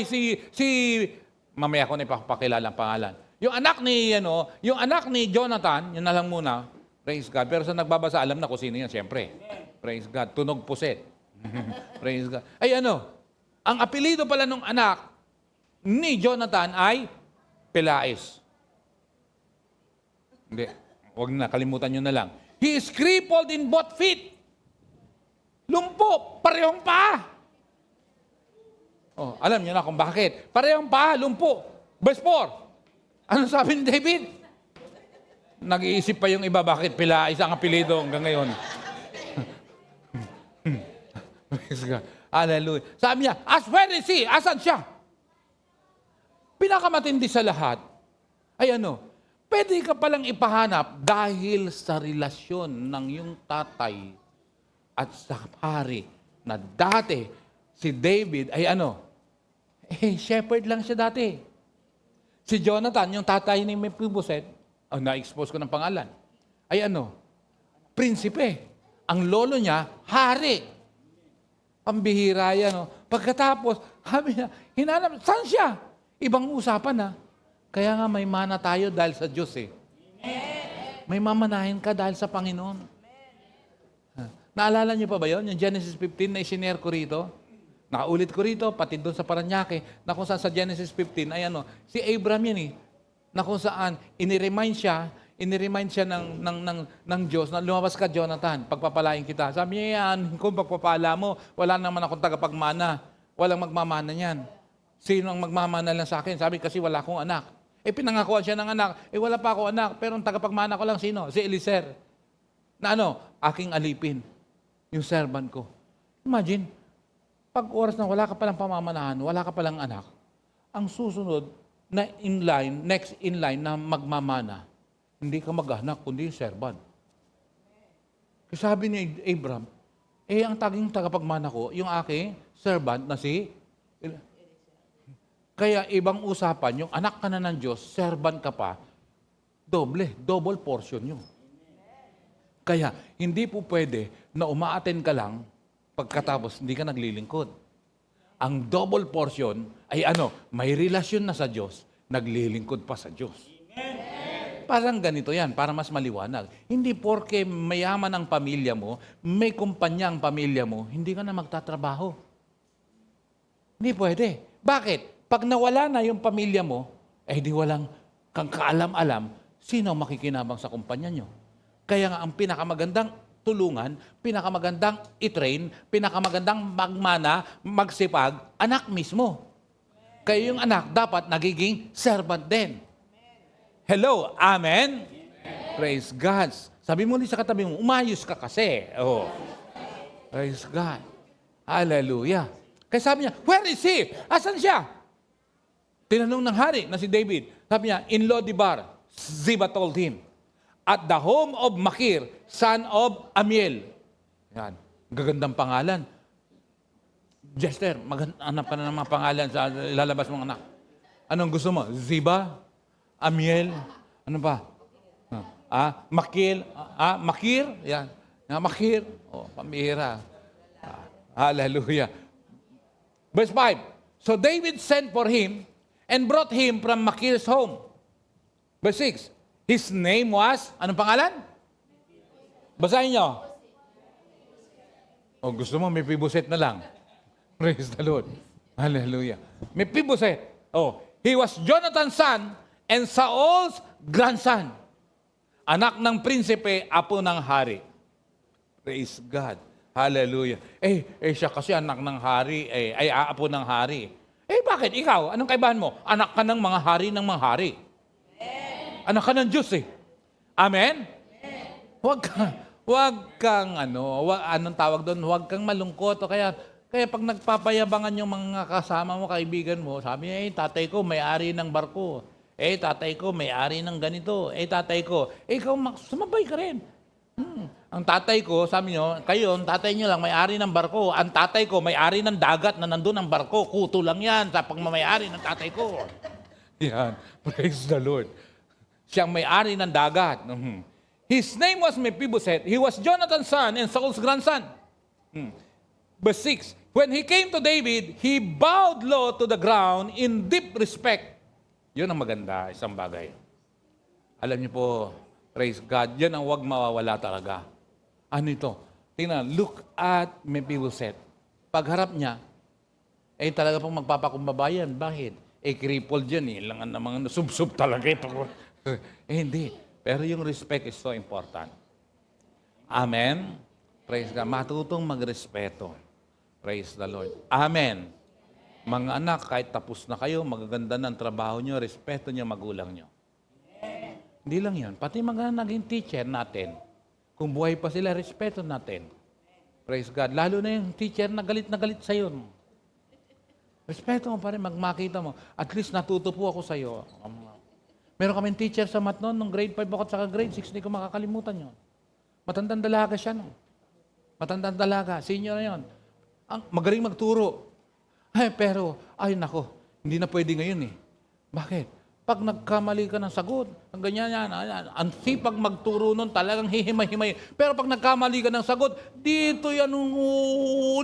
mamaya ko na ipapakilala ang pangalan. Yung anak ni Jonathan, yun na lang muna, praise God. Pero sa nagbabasa, alam na kung sino yan, siyempre. Praise God. Tunog puset. Praise God. Ang apelido pala ng anak ni Jonathan ay Pelaez. Hindi. Huwag na, kalimutan nyo na lang. He is crippled in both feet. Lumpo, parehong paa. Alam niyo na kung bakit. Parehong paa, lumpo. Verse 4. Ano sabi ni David? Nag-iisip pa yung iba, bakit Pelaez ang apelido hanggang ngayon? Hallelujah. Sabi niya, as where is he? Asan siya? Pinakamatindi sa lahat ay pwede ka palang ipahanap dahil sa relasyon ng iyong tatay at sa hari na dati si David ay shepherd lang siya dati. Si Jonathan, yung tatay ni Mephibosheth, na-expose ko ng pangalan, ay prinsipe. Ang lolo niya, hari. Pambihira yan. Pagkatapos, sabi niya, hinanap, saan siya? Ibang usapan na. Kaya nga may mana tayo dahil sa Diyos eh. May mamanahin ka dahil sa Panginoon. Naalala niyo pa ba yun? Yung Genesis 15 na isinare ko rito? Nakaulit ko rito, pati doon sa Paranaque, na kung saan sa Genesis 15, ay si Abraham yan eh, na kung saan, iniremind siya ng Diyos na lumabas ka, Jonathan, pagpapalain kita. Sabi niya yan, kung pagpapala mo, wala naman akong tagapagmana. Walang magmamana niyan. Sino ang magmamana lang sa akin? Sabi kasi wala akong anak. Pinangakuan siya ng anak. Wala pa ako anak, pero ang tagapagmana ko lang sino? Si Eliezer. Na aking alipin. Yung servant ko. Imagine, pag oras na wala ka palang pamamanahan, wala ka palang anak, ang susunod na next in line na magmamana, hindi ka mag-anak, kundi yung servant. Kasi sabi ni Abraham, ang taging tagapagmana ko, yung aking servant na si... Kaya ibang usapan, yung anak ka na ng Diyos, servant ka pa, double portion yun. Kaya hindi po pwede na umaaten ka lang, pagkatapos hindi ka naglilingkod. Ang double portion ay may relasyon na sa Diyos, naglilingkod pa sa Diyos. Parang ganito yan, para mas maliwanag. Hindi porke mayaman ang pamilya mo, may kumpanya ang pamilya mo, hindi ka na magtatrabaho. Hindi pwede. Bakit? Pag nawala na yung pamilya mo, di walang kang kaalam-alam, sino ang makikinabang sa kumpanya nyo? Kaya nga ang pinakamagandang tulungan, pinakamagandang i-train, pinakamagandang magmana, magsipag, anak mismo. Kaya yung anak dapat nagiging servant din. Hello, amen? Praise God. Sabi mo sa katabi mo, umayos ka kasi. Oh. Praise God. Hallelujah. Kaya sabi niya, where is he? Asan siya? Tinanong ng hari na si David. Sabi niya, in Lo-debar, Ziba told him, at the home of Makir, son of Amiel. Yan. Gagandang pangalan. Jester, maghanap ka na ng mga pangalan sa ilalabas mong anak. Anong gusto mo? Ziba? Amiel? Ano pa? Makil? Makir? Yan. Makir? Pamihira. Hallelujah. Verse 5. So David sent for him and brought him from Makir's home. Verse 6. His name was, anong pangalan? Basahin nyo. Gusto mo, may Mephibosheth na lang. Praise the Lord. Hallelujah. May Mephibosheth. He was Jonathan's son and Saul's grandson. Anak ng prinsipe, apo ng hari. Praise God. Hallelujah. Siya kasi anak ng hari, ay apo ng hari. Bakit? Ikaw, anong kaibahan mo? Anak ka ng mga hari ng mga hari. Anak ka ng Diyos Amen? Huwag kang anong tawag doon? Huwag kang malungkot. Kaya pag nagpapayabangan yung mga kasama mo, kaibigan mo, sabi niya, tatay ko may-ari ng barko. Tatay ko may-ari ng ganito. Tatay ko, ikaw sumabay ka rin. Ang tatay ko, sabi niyo, kayo, ang tatay niyo lang may-ari ng barko. Ang tatay ko may-ari ng dagat na nandun ang barko. Kuto lang yan sa pagmamayari ng tatay ko. Yan. Praise the Lord. Siyang may-ari ng dagat. His name was Mephibosheth. He was Jonathan's son and Saul's grandson. Verse 6. When he came to David, he bowed low to the ground in deep respect. Yun ang maganda, isang bagay. Alam niyo po, praise God, yan ang huwag mawawala talaga. Ano ito? Tingnan, look at Mephibosheth. Pagharap niya, talaga pong magpapakumbabayan. Bakit? Crippled yan Langan na mga sub-sub talaga ito. Hindi. Pero yung respect is so important. Amen? Praise God. Matutong magrespeto. Praise the Lord. Amen. Mga anak, kahit tapos na kayo, magaganda ng trabaho nyo, respeto nyo magulang nyo. Hindi lang yan. Pati mga naging teacher natin, kung buhay pa sila, respeto natin. Praise God. Lalo na yung teacher na galit sa'yo. Respeto mo pa rin, magmakita mo. At least natuto po ako sa'yo. Meron kaming teacher sa math noon, nung grade 5 ako at saka grade 6, hindi ko makakalimutan yun. Matandang dalaga siya, no? Matandang dalaga, senior na yun. Magaling magturo. Pero, nako, hindi na pwede ngayon Bakit? Pag nagkamali ka ng sagot, ang ganyan yan, ang sipag magturo nun, talagang hihimay-himay. Pero pag nagkamali ka ng sagot, dito yan,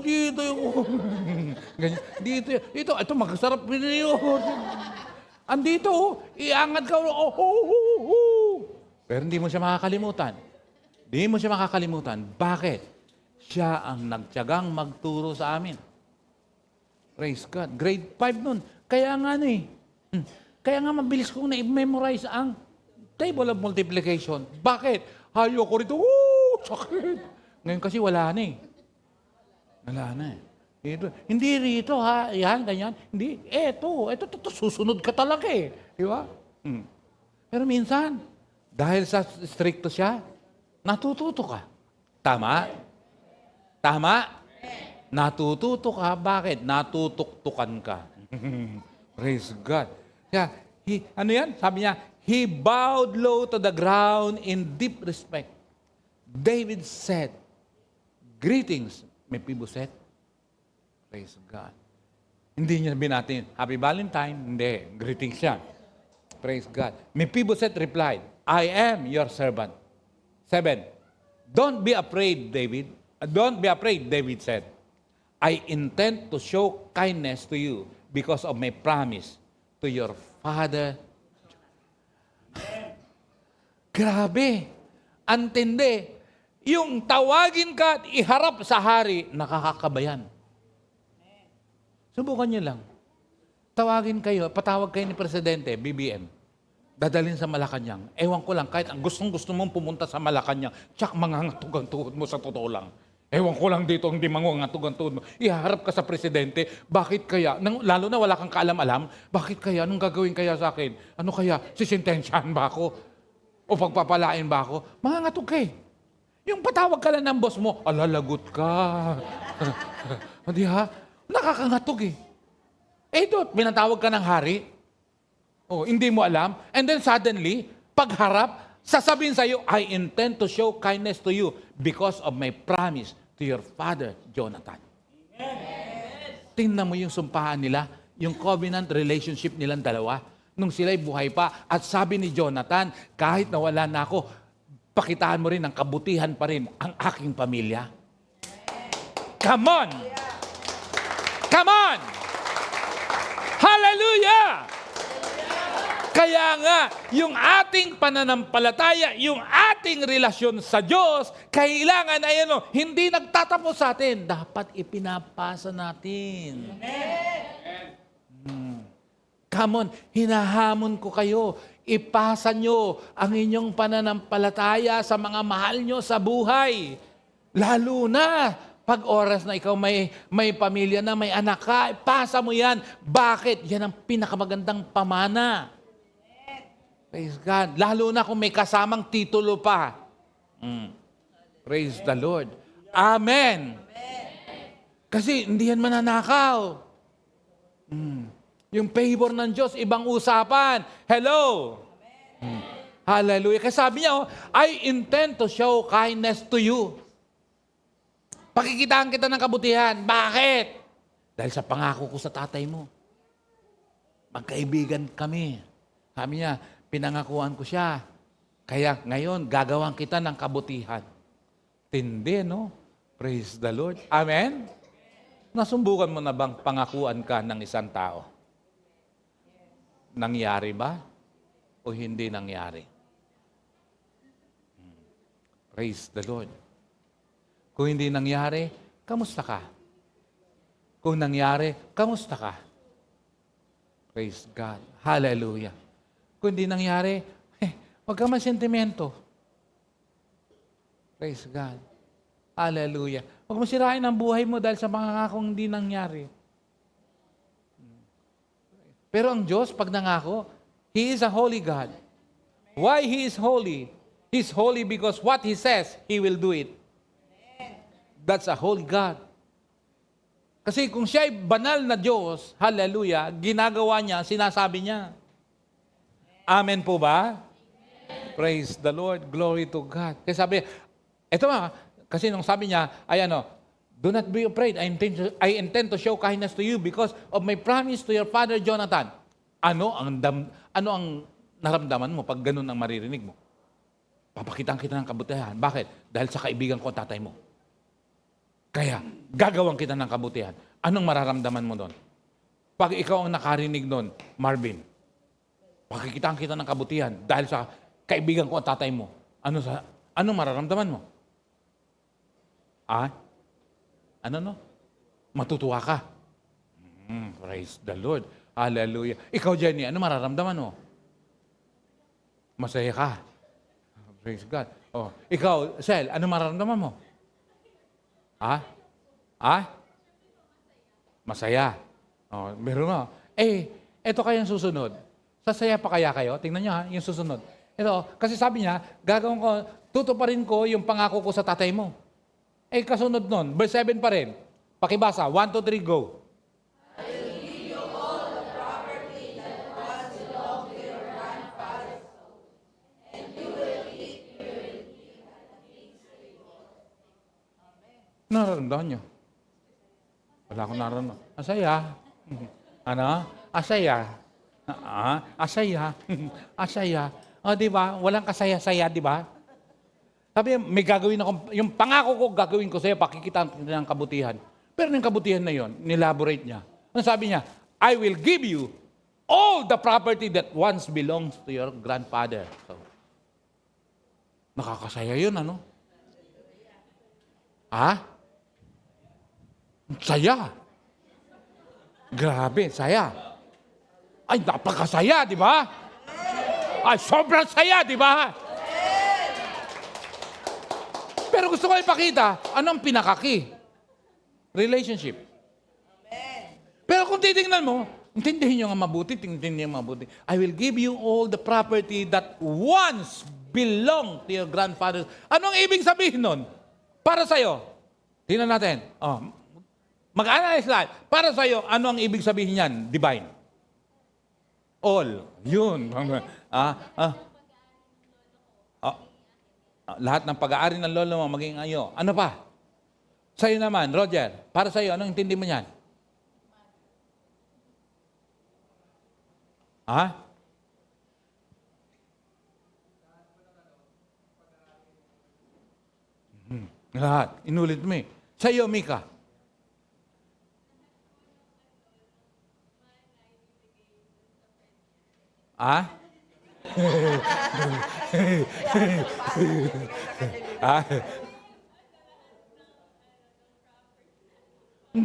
dito yung, ganyan, dito yan, ito magkasarap yun. Andito, iangat ka, Pero hindi mo siya makakalimutan. Hindi mo siya makakalimutan. Bakit? Siya ang nagtiyagang magturo sa amin. Praise God. Grade 5 nun. Kaya nga Kaya nga mabilis kong na-memorize ang table of multiplication. Bakit? Ayoko rito. Sakit. Ngayon kasi wala na Wala na Ito. Hindi rito yan, ganyan. Hindi. Ito, susunod ka talaga Di ba? Pero minsan, dahil sa stricto siya, natututo ka. Tama? Tama? Natututo ka. Bakit? Natutuktukan ka. Praise God. Kaya, sabi niya, he bowed low to the ground in deep respect. David said, greetings, Mephibosheth. Praise God. Hindi niya binatin, Happy Valentine. Hindi. Greetings siya. Praise God. Mephibosheth replied, I am your servant. 7. Don't be afraid, David. Don't be afraid, David said. I intend to show kindness to you because of my promise to your father. Grabe. Antindi. Yung tawagin ka at iharap sa hari, nakakakabayan. Subukan nyo lang. Tawagin kayo, patawag kayo ni Presidente, BBM. Dadalhin sa Malacanang. Ewan ko lang, kahit gusto mong pumunta sa Malacanang, tsak mangangatog ang tuhod mo sa totoo lang. Ewan ko lang dito, hindi mangangatog ang tuhod mo. Iharap ka sa Presidente, bakit kaya, lalo na wala kang kaalam-alam, bakit kaya, anong gagawin kaya sa akin? Ano kaya, sisintensyahan ba ako? O pagpapalain ba ako? Mangangatog ka eh. Yung patawag ka lang ng boss mo, alalagot ka. Hindi ha? Nakakangatog eh. Eh doon, minatawag ka ng hari. Oh, hindi mo alam. And then suddenly, pagharap, sasabihin sa'yo, I intend to show kindness to you because of my promise to your father, Jonathan. Amen. Tingnan mo yung sumpahan nila, yung covenant relationship nilang dalawa, nung sila'y buhay pa. At sabi ni Jonathan, kahit nawala na ako, pakitaan mo rin ang kabutihan pa rin ang aking pamilya. Come on! Come on! Hallelujah! Kaya nga, yung ating pananampalataya, yung ating relasyon sa Diyos, kailangan ay hindi nagtatapos sa atin. Dapat ipinapasa natin. Come on, hinahamon ko kayo. Ipasa nyo ang inyong pananampalataya sa mga mahal nyo sa buhay. Lalo na pag oras na ikaw may pamilya na, may anak ka, ipasa mo yan. Bakit? Yan ang pinakamagandang pamana. Praise God. Lalo na kung may kasamang titulo pa. Praise the Lord. Amen. Kasi hindi yan mananakaw. Yung favor ng Diyos, ibang usapan. Hello. Hallelujah. Kasi sabi niya, I intend to show kindness to you. Pakikitaan kita ng kabutihan. Bakit? Dahil sa pangako ko sa tatay mo. Magkaibigan kami. Sabi niya, pinangakuan ko siya. Kaya ngayon, gagawan kita ng kabutihan. Tindi, no? Praise the Lord. Amen? Nasumbukan mo na bang pangakuan ka ng isang tao? Nangyari ba? O hindi nangyari? Praise the Lord. Kung hindi nangyari, kamusta ka? Kung nangyari, kamusta ka? Praise God. Hallelujah. Kung hindi nangyari, huwag ka masentimento. Praise God. Hallelujah. Huwag mo sirain ang buhay mo dahil sa mga ngakong hindi nangyari. Pero ang Diyos, pag nangako, He is a holy God. Why He is holy? He's holy because what He says, He will do it. That's a holy God. Kasi kung siya ay banal na Diyos, hallelujah, ginagawa niya, sinasabi niya. Amen po ba? Amen. Praise the Lord. Glory to God. Kasi sabi, eto nga, kasi nung sabi niya, ay do not be afraid. I intend to show kindness to you because of my promise to your father Jonathan. Ano ang naramdaman mo pag ganun ang maririnig mo? Papakitaan kita ng kabutihan. Bakit? Dahil sa kaibigan ko tatay mo. Kaya, gagawin kita ng kabutihan. Anong mararamdaman mo doon? Pag ikaw ang nakarinig doon, Marvin, pakikitaan kita ng kabutihan dahil sa kaibigan ko ang tatay mo. Anong mararamdaman mo? Matutuwa ka. Praise the Lord. Hallelujah. Ikaw, Jenny, ano mararamdaman mo? Masaya ka. Praise God. Oh, ikaw, Sel, ano mararamdaman mo? Masaya. Oh, meron nga. Ito kayang susunod. Sasaya pa kaya kayo? Tingnan niyo yung susunod. Ito, kasi sabi niya, gagawin ko, tutuparin ko yung pangako ko sa tatay mo. Kasunod nun, verse 7 pa rin. Pakibasa, 1, 2, 3, go. Nararamdaman nyo? Wala akong nararamdaman. Asaya. Asaya. Asaya. Asaya. Di ba? Walang kasaya-saya, di ba? Sabi, may gagawin ako, yung pangako ko, gagawin ko sa'yo, pakikitaan ng kabutihan. Pero yung kabutihan na yon, nilaborate niya. Ano sabi niya? I will give you all the property that once belongs to your grandfather. So, nakakasaya yun, Saya. Grabe, saya. Ay, napakasaya, di ba? Ay, sobrang saya, di ba? Pero gusto ko ipakita, anong pinakaki? Relationship. Pero kung titingnan mo, intindihin nyo nga mabuti, intindihin nyo mabuti. I will give you all the property that once belonged to your grandfather. Anong ibig sabihin nun? Para sa'yo. Tingnan natin. Mag-analyze lahat. Para sa'yo, ano ang ibig sabihin yan? Divine. All. Yun. Lahat ng pag-aari ng lolo mo maging ayo. Ano pa? Sa'yo naman, Roger. Para sa'yo, anong intindi mo yan? Lahat. Inulit mo eh. Sa'yo, Mika. Ang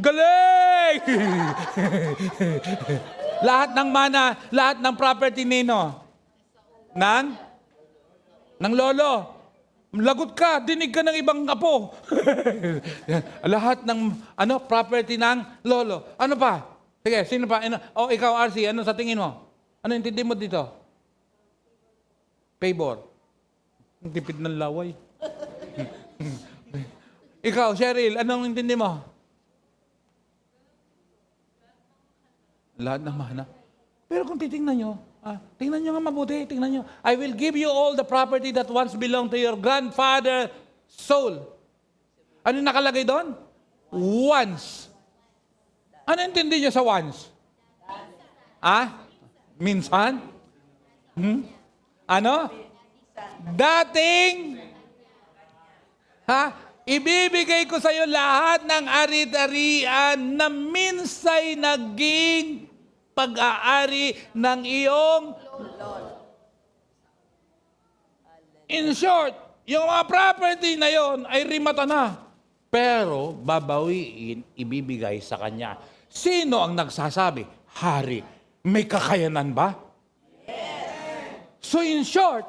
galing! Lahat ng mana, lahat ng property nino. Ng lolo. Lagot ka, dinig ka ng ibang apo. Lahat ng property ng lolo. Ano pa? Sige, sino pa? Ikaw, RC, ano sa tingin mo? Ano intindi mo dito? Favor. Ang tipid ng laway. Ikaw, Cheryl, anong intindi mo? Lahat ng mana. Pero kung titingnan nyo, tingnan nyo nga mabuti, tingnan nyo. I will give you all the property that once belonged to your grandfather's soul. Ano nakalagay doon? Once. Ano intindi nyo sa once? Minsan? Ano? Dating? Ibibigay ko sa iyo lahat ng arit-arian na minsay naging pag-aari ng iyong. In short, yung mga property na yon ay rimata na. Pero babawiin, ibibigay sa kanya. Sino ang nagsasabi? Hari. May kakayanan ba? So in short,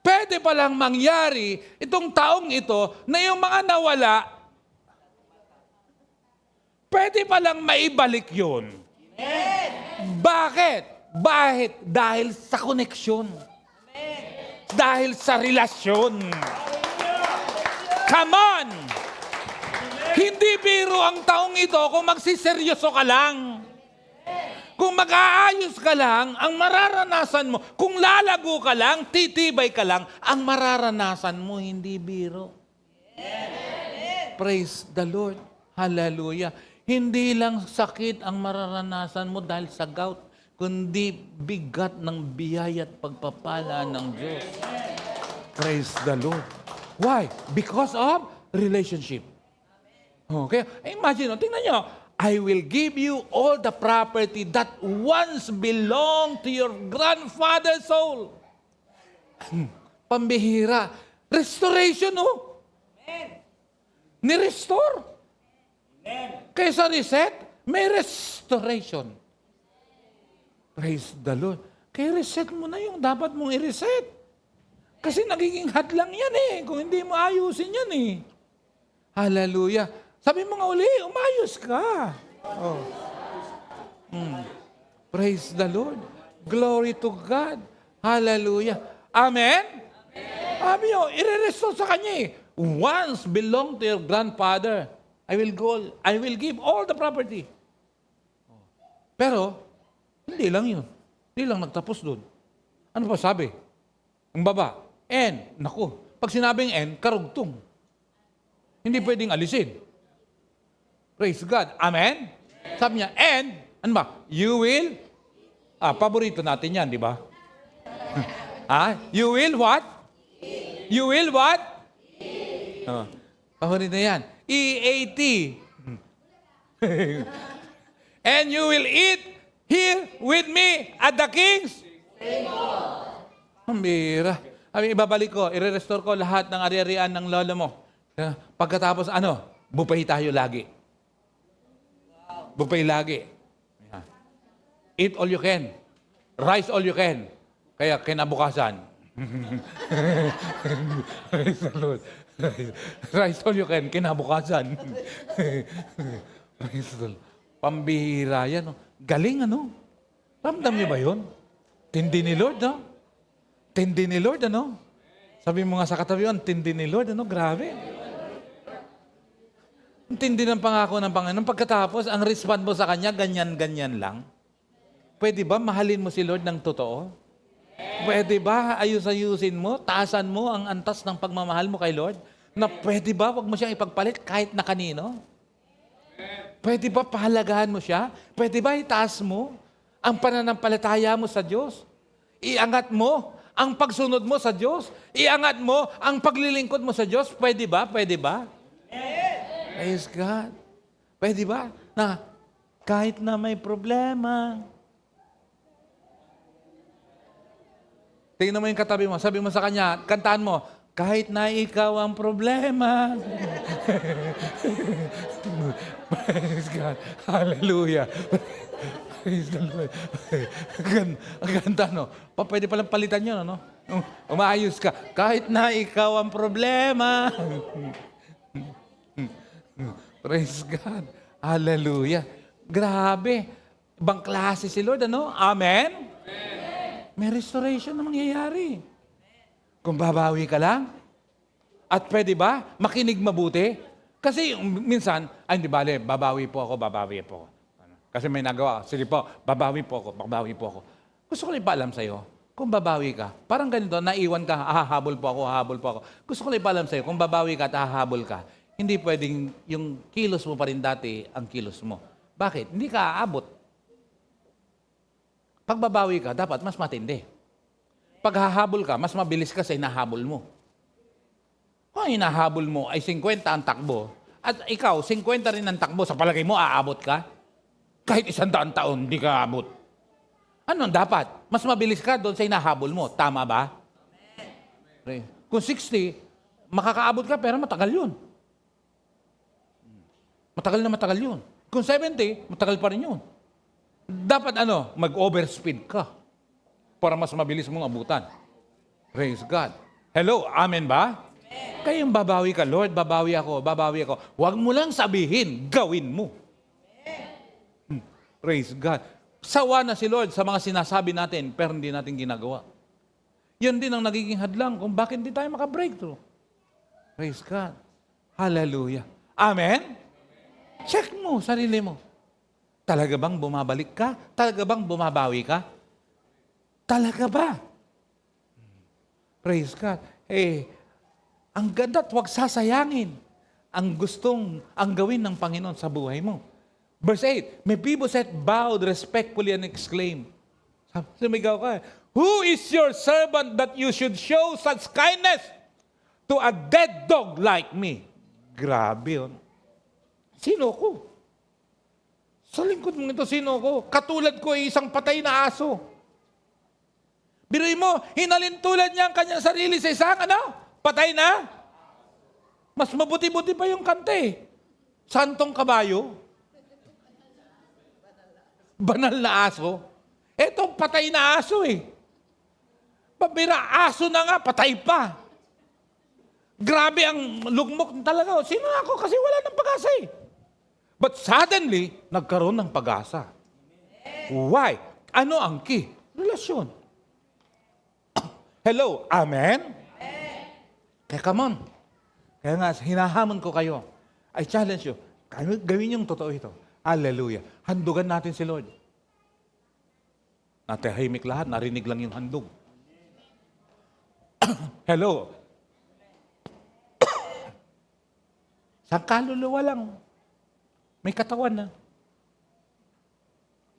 pwede palang mangyari itong taong ito na yung mga nawala, pwede palang maibalik yun. Bakit? Dahil sa koneksyon. Dahil sa relasyon. Come on! Hindi biro ang taong ito kung magsiseryoso ka lang. Kung mag-aayos ka lang, ang mararanasan mo, kung lalago ka lang, titibay ka lang, ang mararanasan mo, hindi biro. Praise the Lord. Hallelujah. Hindi lang sakit ang mararanasan mo dahil sa gout, kundi bigat ng biyaya at pagpapala ng Diyos. Praise the Lord. Why? Because of relationship. Okay? Imagine, tingnan nyo, I will give you all the property that once belonged to your grandfather's soul. Pambihira. Restoration, oh. Ni-restore. Kaysa reset, may restoration. Praise the Lord. Kaya reset mo na yung dapat mong i-reset. Kasi nagiging hadlang yan eh, kung hindi mo ayusin yan eh. Hallelujah. Sabi mo nga uli, umayos ka. Praise the Lord. Glory to God. Hallelujah. Amen? Sabi nyo, i-restore sa kanya eh. Once belonged to your grandfather, I will give all the property. Pero, hindi lang yun. Hindi lang nagtapos doon. Ano pa sabi? Ang baba, naku, pag sinabing karugtong. Hindi pwedeng alisin. Praise God. Amen? Sabi niya, ano ba? You will, paborito natin yan, di ba? You will what? You will what? Paborito yan. EAT. And you will eat here with me at the king's table. Mambira. Ibabalik ko, i-restore ko lahat ng ari-arian ng lolo mo. Pagkatapos, buffet tayo lagi. Buffet lagi. Yan. Eat all you can. Rice all you can. Kaya kinabukasan. Praise the Lord. Rice all you can, kinabukasan. Praise the Lord. Pambihira yan. No? Galing ano? Ramdam niyo ba yun? Tindi ni Lord, no? Tindi ni Lord, ano? Sabi mo nga sa katabi, ang tindi ni Lord, ano? Grabe. Ang tindi ng pangako ng Panginoon. Pagkatapos, ang respond mo sa Kanya, ganyan-ganyan lang. Pwede ba mahalin mo si Lord ng totoo? Pwede ba ayus-ayusin mo, taasan mo ang antas ng pagmamahal mo kay Lord? Na pwede ba wag mo siyang ipagpalit kahit na kanino? Pwede ba pahalagahan mo siya? Pwede ba itaas mo ang pananampalataya mo sa Diyos? Iangat mo ang pagsunod mo sa Diyos? Iangat mo ang paglilingkod mo sa Diyos? Pwede ba? Pwede ba? Praise God. Pwede ba? Na kahit na may problema. Tingnan mo yung katabi mo. Sabi mo sa kanya, kantaan mo, kahit na ikaw ang problema. Praise God. Hallelujah. Praise the Lord. Ang ganda, no? Pwede palang palitan yun, ano? Umaayos ka. Kahit na ikaw ang problema. Praise God. Hallelujah. Grabe. Ibang klase si Lord, ano? Amen? May restoration na mangyayari. Kung babawi ka lang, at pwede ba makinig mabuti? Kasi minsan, ay hindi bale, babawi po ako. Kasi may nagawa, sige po, babawi po ako. Gusto ko lang ipaalam sa'yo, kung babawi ka, parang ganito, naiwan ka, hahabol po ako. Gusto ko lang ipaalam sa'yo, kung babawi ka at hahabol ka, hindi pwedeng yung kilos mo pa rin dati ang kilos mo. Bakit? Hindi ka aabot. Pag babawi ka, dapat mas matindi. Pag hahabol ka, mas mabilis ka sa hinahabol mo. Kung hinahabol mo ay 50 ang takbo, at ikaw, 50 rin ang takbo, sa palagay mo, aabot ka? Kahit 100 taon, hindi ka aabot. Ano dapat? Mas mabilis ka doon sa hinahabol mo. Tama ba? Amen. Kung 60, makakaabot ka, pero matagal yun. Matagal yun. Kung 70, matagal pa rin yun. Dapat mag-overspeed ka para mas mabilis mong abutan. Praise God. Hello, amen ba? Amen. Kaya yung babawi ka, Lord, babawi ako. Huwag mo lang sabihin, gawin mo. Praise God. Sawa na si Lord sa mga sinasabi natin, pero hindi natin ginagawa. Yan din ang nagiging hadlang kung bakit hindi tayo maka-breakthrough. Praise God. Hallelujah. Amen? Check mo sarili mo. Talaga bang bumabalik ka? Talaga bang bumabawi ka? Talaga ba? Praise God. Ang ganda at huwag sasayangin ang gawin ng Panginoon sa buhay mo. Verse 8, Mephibosheth bowed respectfully and exclaimed, sumigaw ka, who is your servant that you should show such kindness to a dead dog like me? Grabe yun. Sino ko? Sa lingkod mo ito, sino ko? Katulad ko ay isang patay na aso. Biruin mo, hinalintulad niya ang kanyang sarili sa isang patay na. Mas mabuti-buti pa yung kante. Santong kabayo. Banal na aso. Eto, patay na aso eh. Pabira, aso na nga, patay pa. Grabe ang lugmok talaga. Sino ako? Kasi wala ng pag-asa eh. But suddenly, nagkaroon ng pag-asa. Why? Ano ang key? Relasyon. Hello, amen? Kaya come on. Kaya nga, hinahamon ko kayo. I challenge you. Gawin yung totoo ito. Hallelujah. Handugan natin si Lord. Natahimik lahat, narinig lang yung handog. Hello. Sa kaluluwa lang. May katawan na.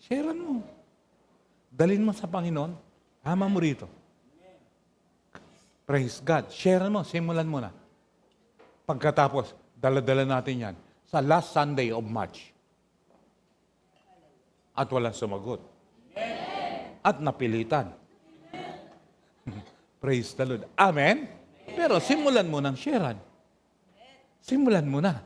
Sharean mo. Dalhin mo sa Panginoon. Hama mo rito. Praise God. Sharean mo. Simulan mo na. Pagkatapos, dala-dala natin yan sa last Sunday of March. At walang sumagot. At napilitan. Praise the Lord. Amen? Pero simulan mo ng sharean. Simulan mo na.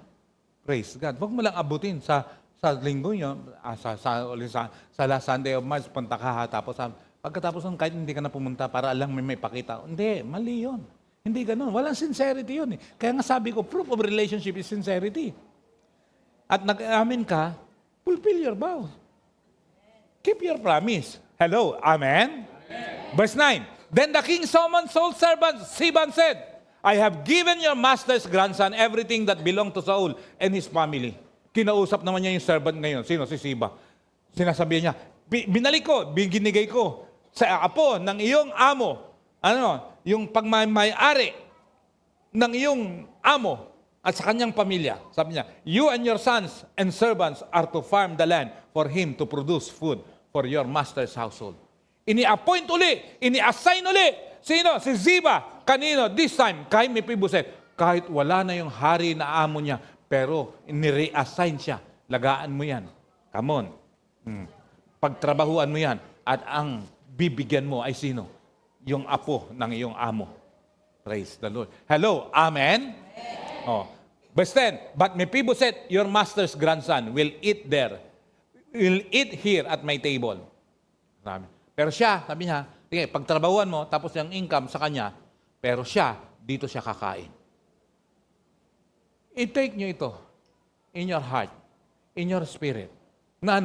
Praise God. Huwag mo lang abutin sa Sa linggo yun, sa last Sunday of March, punta ka ha, tapos pagkatapos nun, kahit hindi ka na pumunta para alang may pakita. Hindi, mali yun. Hindi ganun. Walang sincerity yun eh. Kaya nga sabi ko, proof of relationship is sincerity. At nag-amin ka, fulfill your vow. Keep your promise. Hello, amen? Verse 9, then the king summoned Saul's servant Ziba and said, I have given your master's grandson everything that belonged to Saul and his family. Kinausap naman niya yung servant ngayon. Sino? Si Ziba. Sinasabi niya, binalik ko, binigay ko sa apo ng iyong amo. Yung pagmamay-ari ng iyong amo at sa kanyang pamilya. Sabi niya, you and your sons and servants are to farm the land for him to produce food for your master's household. Ini-appoint uli, ini-assign uli. Sino? Si Ziba. Kanino? This time, kay Mephibosheth. Kahit wala na yung hari na amo niya, pero ini-reassign siya. Lagaan mo yan. Come on. Pagtrabahuan mo yan. At ang bibigyan mo ay sino? Yung apo ng iyong amo. Praise the Lord. Hello, amen? Oh. Verse 10, but Mephibosheth, your master's grandson, will eat here at my table. Pero siya, sabi niya, pagtrabahuan mo, tapos yung income sa kanya, pero siya, dito siya kakain. I-take nyo ito in your heart, in your spirit. Na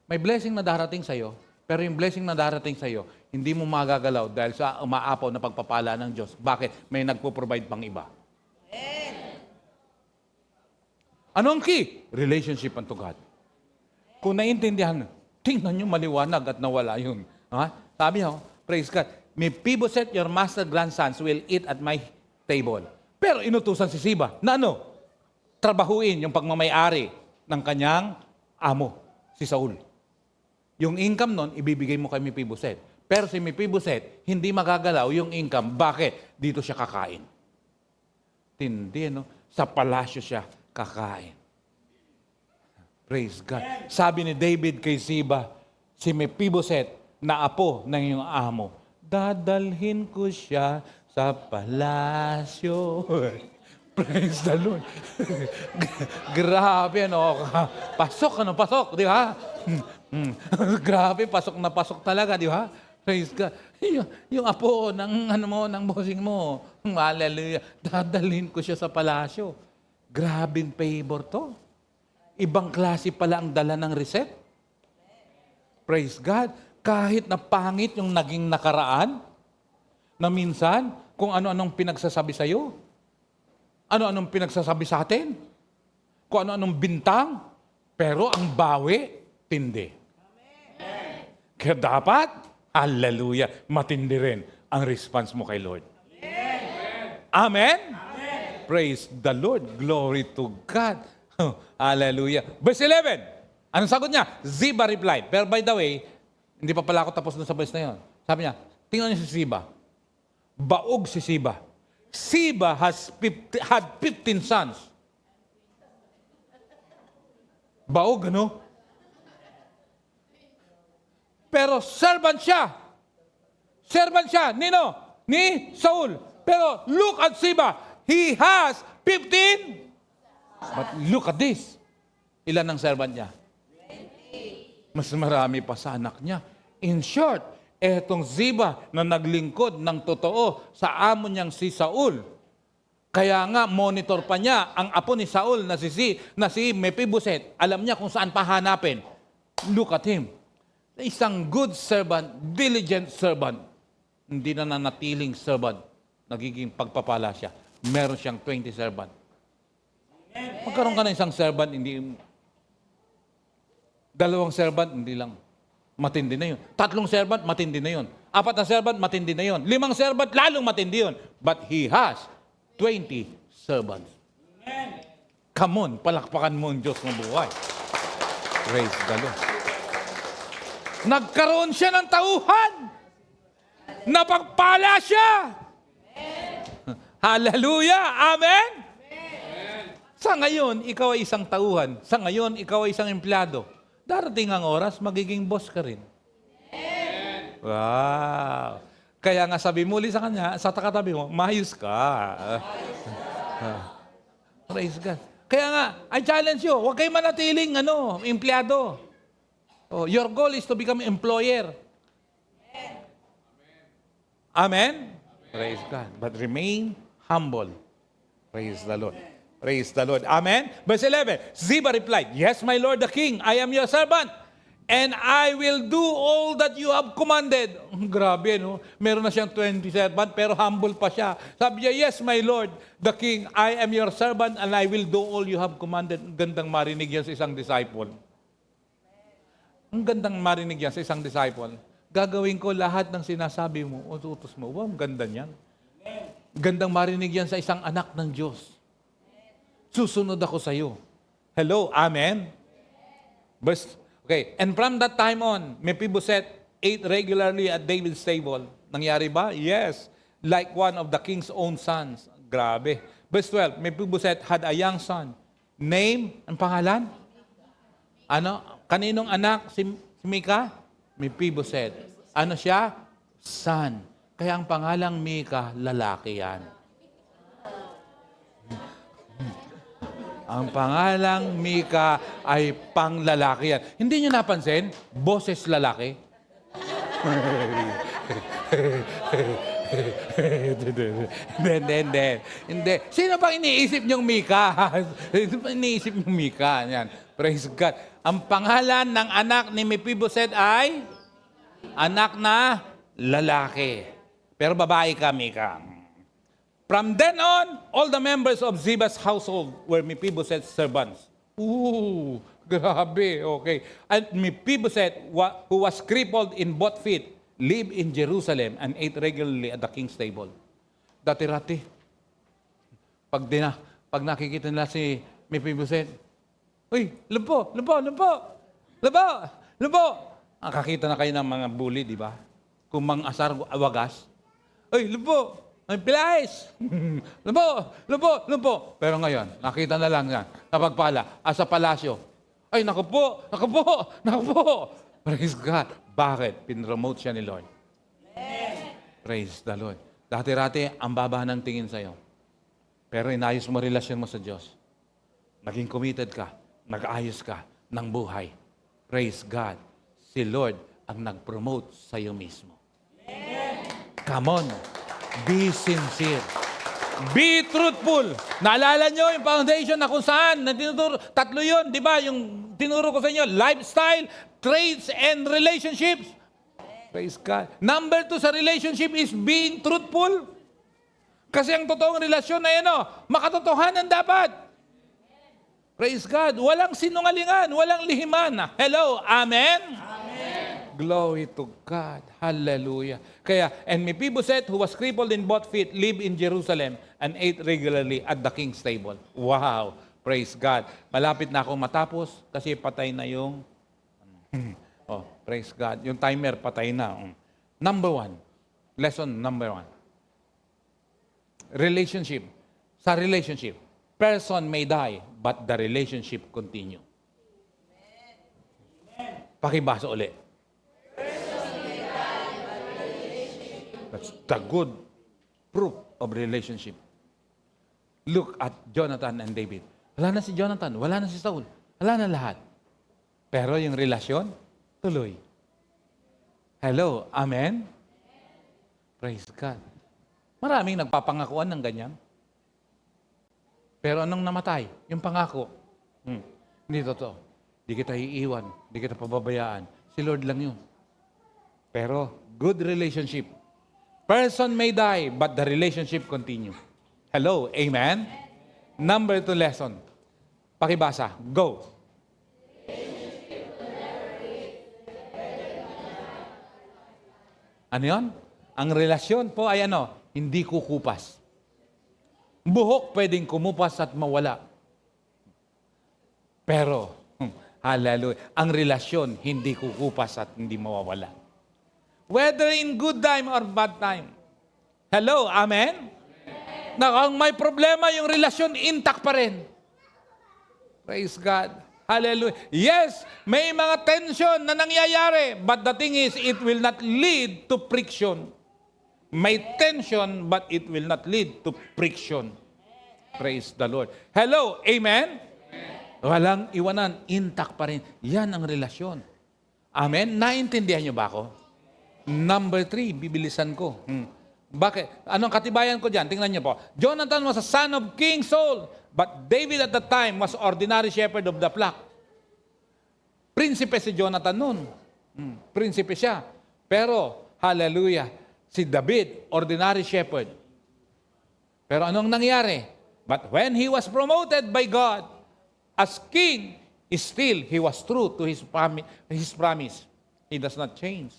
may blessing na darating sa'yo, pero yung blessing na darating sa'yo, hindi mo magagalaw dahil sa umaapaw na pagpapala ng Diyos. Bakit? May nagpo-provide pang iba. Ano ang key? Relationship unto God. Kung naiintindihan, tingnan nyo maliwanag at nawala yun. Sabi niya, praise God, Mephibosheth, your master grandsons will eat at my table. Pero inutusan si Ziba na trabahuin yung pagmamayari ng kanyang amo, si Saul. Yung income nun, ibibigay mo kay Mephibosheth. Pero si Mephibosheth, hindi magagalaw yung income. Bakit? Dito siya kakain. Tindi, Sa palasyo siya kakain. Praise God. Sabi ni David kay Ziba, si Mephibosheth na apo ng iyong amo, dadalhin ko siya sa palasyo. Praise the Lord. Grabe, pasok, pasok, di ba? Grabe, pasok na pasok talaga, di ba? Praise God. Yung apo ng bossing mo, hallelujah, dadalhin ko siya sa palasyo. Grabing favor to. Ibang klase pala ang dala ng receipt. Praise God. Kahit na pangit yung naging nakaraan, na minsan, kung ano-anong pinagsasabi sa'yo, ano-anong pinagsasabi sa atin, kung ano-anong bintang, pero ang bawi, tindi. Kaya dapat, hallelujah, matindi rin ang response mo kay Lord. Amen? Praise the Lord. Glory to God. Hallelujah. Verse 11. Anong sagot niya? Ziba replied. Pero by the way, hindi pa pala ako tapos doon sa verse na yun. Sabi niya, tingnan niyo si Ziba. Baog si Ziba. Ziba had 15 sons. Baog, Pero servant siya. Servant siya. Nino? Ni Saul. Pero look at Ziba. He has 15. But look at this. Ilan ang servant niya? 20. Mas marami pa sa anak niya. In short, etong Ziba na naglingkod ng totoo sa amo niyang si Saul. Kaya nga, monitor pa niya ang apo ni Saul na si Mephibosheth. Alam niya kung saan pahanapin. Look at him. Isang good servant, diligent servant. Hindi na nanatiling servant. Nagiging pagpapala siya. Meron siyang 20 servant. Magkaroon ka ng isang servant, dalawang servant, hindi lang. Matindi na yun. 3 servant, matindi na yun. 4 na servant, matindi na yun. 5 servant, lalong matindi yun. But he has 20 servants. Come on, palakpakan mo ang Diyos ng buhay. Praise the Lord. Nagkaroon siya ng tauhan. Napagpala siya. Hallelujah! Amen? Sa ngayon, ikaw ay isang tauhan. Sa ngayon, ikaw ay isang empleyado. Darating ang oras, magiging boss ka rin. Wow! Kaya nga sabi muli sa kanya, sa katabi mo, maayos ka. Praise God. Kaya nga, I challenge you, huwag kayo manatiling empleyado. Oh, your goal is to become employer. Amen? Praise God. But remain humble. Praise the Lord. Praise the Lord. Amen? Verse 11, Ziba replied, "Yes, my Lord the King, I am your servant, and I will do all that you have commanded." Grabe, no? Meron na siyang 20 servant, pero humble pa siya. Sabi niya, "Yes, my Lord the King, I am your servant, and I will do all you have commanded." Gandang marinig yan sa isang disciple. Ang gandang marinig yan sa isang disciple. Gagawin ko lahat ng sinasabi mo o utos mo. Wow, ang ganda niyan. Gandang marinig yan sa isang anak ng Diyos. Susunod ako sa iyo. Hello, amen? Okay, and from that time on, Mephibosheth ate regularly at David's table. Nangyari ba? Yes. Like one of the king's own sons. Grabe. Verse 12, Mephibosheth had a young son. Name, ang pangalan? Kaninong anak si Mika? Mephibosheth. Ano siya? Son. Kaya ang pangalang Mika, lalaki yan. Ang pangalang Mika ay panglalaki yan. Hindi nyo napansin? Boses lalaki. Hindi. Sino bang iniisip niyong Mika? Sino bang iniisip niyong Mika? Yan. Praise God. Ang pangalan ng anak ni Mephibosheth ay anak na lalaki. Pero babae ka, Mika. From then on, all the members of Ziba's household were Mephibosheth's servants. Ooh, grabe. Okay. And Mephibosheth, who was crippled in both feet, lived in Jerusalem and ate regularly at the king's table. Dati-rati. Pag nakikita nila si Mephibosheth, "Uy, lumpo! Kakita na kayo ng mga bully, di ba? Kung mang-asar, wagas. "Uy, lumpo! Ay, pilais! Lumpo! Pero ngayon, nakita na lang yan. Napagpala, sa palasyo. "Ay, naku po! Praise God. Bakit? Pinromote siya ni Lord. Praise the Lord. Dati-rati, ang baba ng tingin sa'yo. Pero inayos mo relasyon mo sa Diyos. Naging committed ka. Nag-ayos ka ng buhay. Praise God. Si Lord ang nag-promote sa'yo mismo. Come on. Be sincere. Be truthful. Naalala nyo yung foundation na kung saan, na tinuturo, tatlo yun, di ba? Yung tinuro ko sa inyo, lifestyle, traits, and relationships. Praise God. Number 2 sa relationship is being truthful. Kasi ang totoong relasyon na yan, makatotohanan dapat. Praise God. Walang sinungalingan, walang lihiman. Hello, amen? Amen. Glory to God. Hallelujah. Kaya, and Mephibosheth, who was crippled in both feet, lived in Jerusalem and ate regularly at the king's table. Wow. Praise God. Malapit na akong matapos kasi patay na yung... praise God. Yung timer patay na. Number 1. Lesson number 1. Relationship. Sa relationship, person may die, but the relationship continue. Pakibasa ulit. That's the good proof of relationship. Look at Jonathan and David. Wala na si Jonathan, wala na si Saul, wala na lahat. Pero yung relasyon, tuloy. Hello, amen? Praise God. Maraming nagpapangakuan ng ganyan. Pero anong namatay? Yung pangako. Hindi totoo. Di kita iiwan. Di kita pababayaan. Si Lord lang yun. Pero, good relationship. Person may die, but the relationship continue. Hello, amen? Number 2 lesson. Pakibasa. Go. Ano yun? Ang relasyon po ay hindi kukupas. Buhok pwedeng kumupas at mawala. Pero, hallelujah, ang relasyon hindi kukupas at hindi mawawala. Whether in good time or bad time. Hello, amen? Ang may problema yung relasyon, intact pa rin. Praise God. Hallelujah. Yes, may mga tension na nangyayari, but the thing is, it will not lead to friction. May tension, but it will not lead to friction. Praise the Lord. Hello, amen? Walang iwanan, intact pa rin. Yan ang relasyon. Amen? Naintindihan niyo ba ako? Number 3, bibilisan ko. Bakit? Anong katibayan ko dyan? Tingnan niyo po. Jonathan was a son of King Saul, but David at that time was ordinary shepherd of the flock. Prinsipe si Jonathan noon. Prinsipe siya. Pero, hallelujah, si David, ordinary shepherd. Pero anong nangyari? But when he was promoted by God as king, still he was true to his promise. He does not change.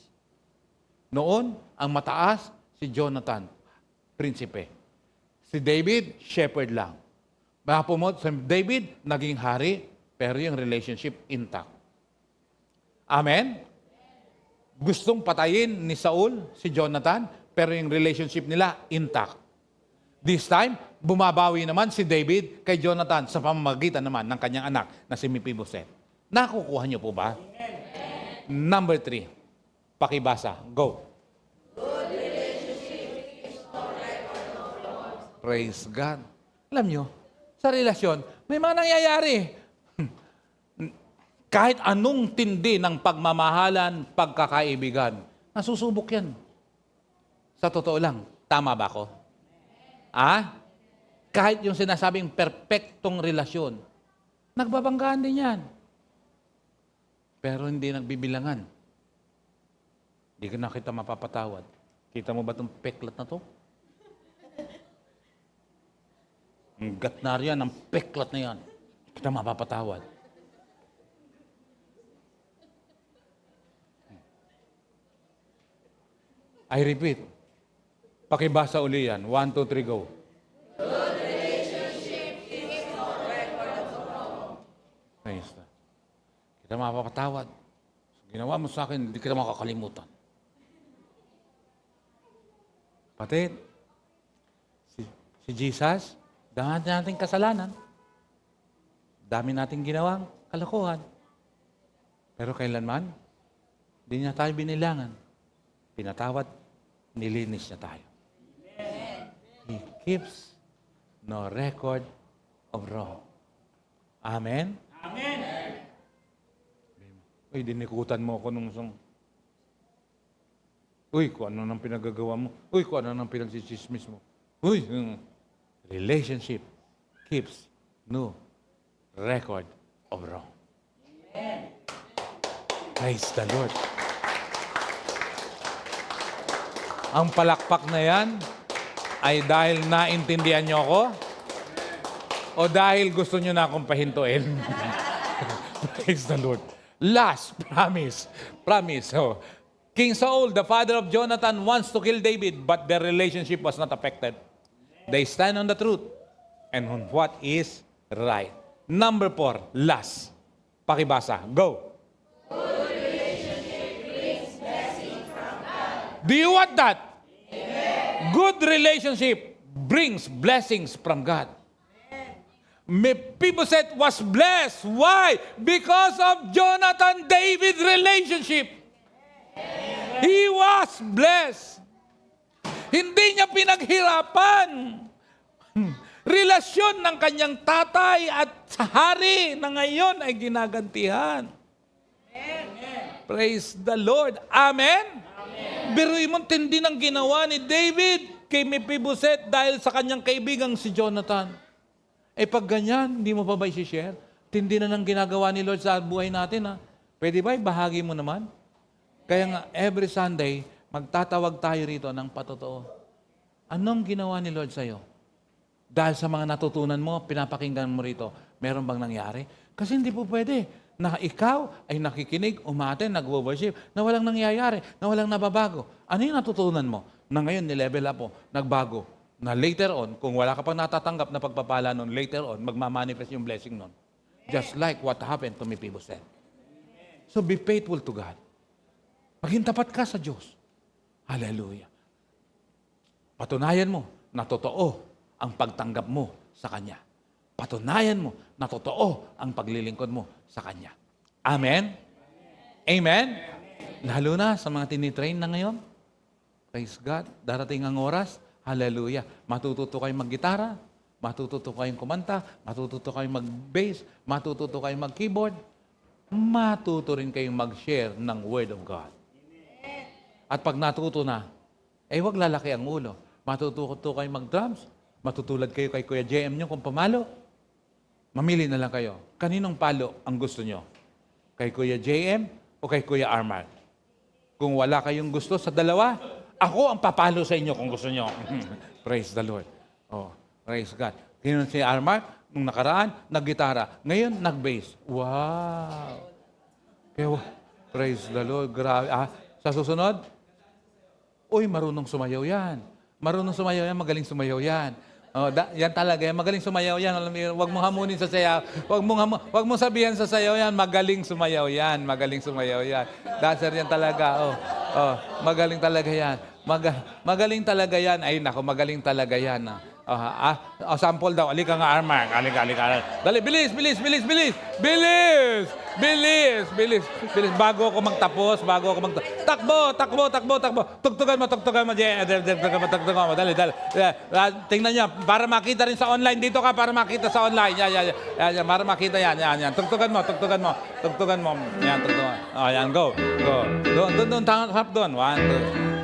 Noon, ang mataas, si Jonathan, prinsipe. Si David, shepherd lang. Mapromote si David, naging hari, pero yung relationship intact. Amen? Gustong patayin ni Saul, si Jonathan, pero yung relationship nila intact. This time, bumabawi naman si David kay Jonathan sa pamamagitan naman ng kanyang anak na si Mephibosheth. Nakukuha niyo po ba? Number 3. Pakibasa. Go. Good relationship is no record of wrongs. Praise God. Alam niyo, sa relasyon, may mga nangyayari. Kahit anong tindi ng pagmamahalan, pagkakaibigan, nasusubok yan. Sa totoo lang, tama ba ako? Kahit yung sinasabing perpektong relasyon, nagbabanggaan din yan. Pero hindi nagbibilangan. Hindi ka na kita mapapatawad. Kita mo ba itong peklat na to? Ang gatnar yan, ang peklat na yan. Kita mapapatawad. I repeat. Pakibasa uli yan. 1, 2, 3, go. Good relationship is no record of wrong. Nice. Kita mapapatawad. Ginawa mo sa akin, hindi kita makakalimutan. Kapatid, si Jesus, dami nating kasalanan. Dami nating ginawang kalokohan. Pero kailanman, hindi niya tayo binilangan. Pinatawad, nilinis niya tayo. He keeps no record of wrong. Amen? Amen. Uy, dinikutan mo ako nung isang... Uy, kung ano nang pinagagawa mo. Uy, kung ano nang pinagsisismis mo. Uy, relationship keeps no record of wrong. Amen. Praise the Lord. Ang palakpak na yan ay dahil naintindihan niyo ako o dahil gusto niyo na akong pahintuin? Praise the Lord. Last promise. So, King Saul, the father of Jonathan, wants to kill David, but their relationship was not affected. They stand on the truth and on what is right. Number 4, last. Pakibasa. Go. Good relationship brings blessing from God. Do you want that? Amen. Good relationship brings blessings from God. Mephibosheth was blessed. Why? Because of Jonathan-David relationship. Amen. He was blessed. Hindi niya pinaghirapan. Relasyon ng kanyang tatay at sa hari na ngayon ay ginagantihan. Amen. Praise the Lord. Amen? Amen. Biruin mo, tindi ng ginawa ni David kay Mephibosheth dahil sa kanyang kaibigang si Jonathan. Pag ganyan, hindi mo pa ba i-share? Tindi na ng ginagawa ni Lord sa buhay natin, ha? Pwede ba ibahagi mo naman? Kaya nga, every Sunday, magtatawag tayo rito ng patotoo. Anong ginawa ni Lord sa'yo? Dahil sa mga natutunan mo, pinapakinggan mo rito, meron bang nangyari? Kasi hindi po pwede na ikaw ay nakikinig, umaten, nag-worship, na walang nangyayari, na walang nababago. Ano yung natutunan mo? Na ngayon, nilevel up mo, nagbago. Na later on, kung wala ka pang natatanggap na pagpapala nun, later on, magmamanifest yung blessing nun. Just like what happened to Mephibosheth. So be faithful to God. Maging tapat ka sa Diyos. Hallelujah. Patunayan mo na totoo ang pagtanggap mo sa Kanya. Patunayan mo na totoo ang paglilingkod mo sa Kanya. Amen? Amen? Lalo na sa mga tinitrain na ngayon. Praise God. Darating ang oras. Hallelujah. Matututo kayo maggitara. matututo kayong kumanta, matututo kayong mag-bass, matututo kayong mag-keyboard, matuto rin kayong mag-share ng Word of God. At pag natuto na, wag lalaki ang ulo. Matututo kayong mag-drums, matutulad kayo kay Kuya JM nyo kung pamalo. Mamili na lang kayo. Kaninong palo ang gusto nyo? Kay Kuya JM o kay Kuya Armar? Kung wala kayong gusto sa dalawa, ako ang papalo sa inyo kung gusto nyo. Praise the Lord. Oh, praise God. Kinon si Armar, nung nakaraan, nag-gitara. Ngayon, nag-bass. Wow! Kaya, praise the Lord. Grabe. Sa susunod, marunong sumayaw yan. Marunong sumayaw yan, magaling sumayaw yan. Yan talaga, yan. Magaling sumayaw yan. Huwag mong hamunin sa sayaw. Huwag mong sabihan sa sayaw yan, magaling sumayaw yan. Magaling sumayaw yan. Dancer yan talaga. Magaling talaga yan. Magaling talaga yan. Ay, nako, magaling talaga yan. Sample daw. Alika nga, Armar. Alika. Dali, bilis. Bago ako magtapos. Takbo. Tugtugan mo. Dali. Tingnan niyo, para makita rin sa online. Dito ka, para makita sa online. Yan. Para makita yan. Tugtugan mo. Yan, tugtugan. Yan, go. Doon, harap doon. 1, 2.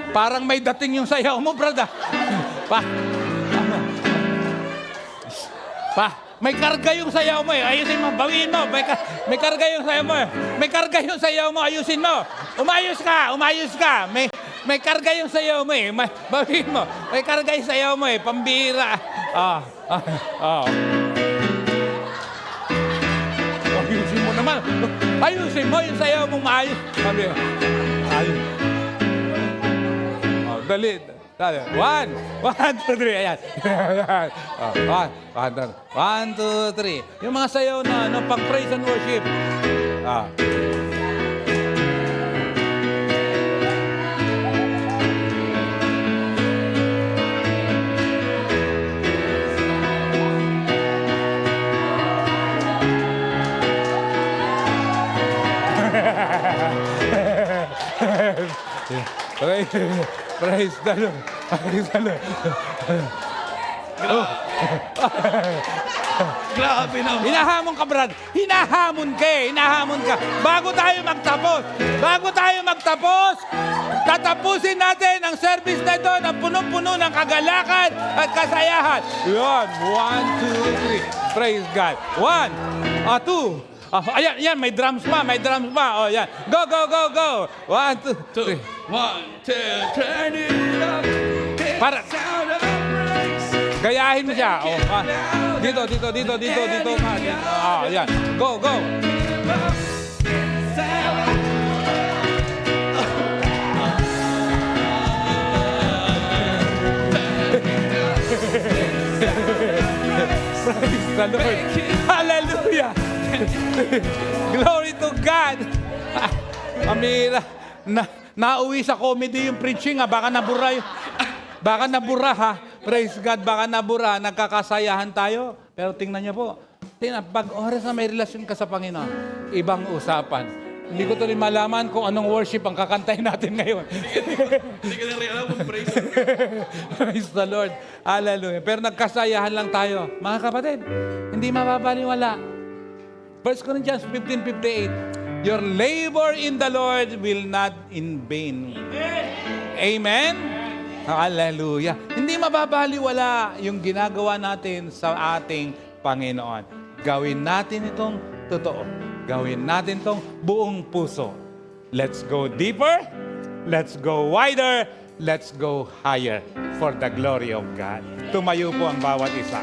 Parang may dating yung sayaw mo, brada. May karga yung sayaw mo eh. Ayusin mo, bawiin mo. May karga yung sayaw mo eh. May karga yung sayaw mo, ayusin mo. Umayos ka. May karga yung sayaw mo eh. Bawiin mo. May karga yung sayaw mo eh. Pambira. Ayusin mo naman. Ayusin mo yung sayaw mong maayos. Ayos. Dali. 1, 2, 3. Ayan. 1, 2, 3. Yung mga sayaw na pag praise and worship. Praise the Lord. Grabe naman. Hinahamon ka, Brad. Hinahamon ka. Bago tayo magtapos, tatapusin natin ang service na ito na punong-puno ng kagalakan at kasayahan. Yan. 1, 2, 3. Praise God. 1, 2. Ayan, may drums pa. Yan. Go. 1, 2, 3. 1, 2, turn it up. Para gayahin mo siya. Dito. Yan. Go. Praise the Lord. Hallelujah. Glory to God. Amira. Nauwi sa comedy yung preaching. Baka nabura ha. Praise God, baka nabura. Nagkakasayahan tayo. Pero tingnan niyo po. Pag oras na may relasyon ka sa Panginoon, ibang usapan. Hindi ko to rin malaman kung anong worship ang kakantahin natin ngayon. Hindi ka na rin alam kung praise. Praise the Lord. Hallelujah. Pero nagkasayahan lang tayo. Mga kapatid, hindi mababaliwala. 1 Corinthians 15:58. Your labor in the Lord will not in vain. Amen? Hallelujah. Hindi mababaliwala yung ginagawa natin sa ating Panginoon. Gawin natin itong totoo. Gawin natin itong buong puso. Let's go deeper. Let's go wider. Let's go higher for the glory of God. Tumayo po ang bawat isa.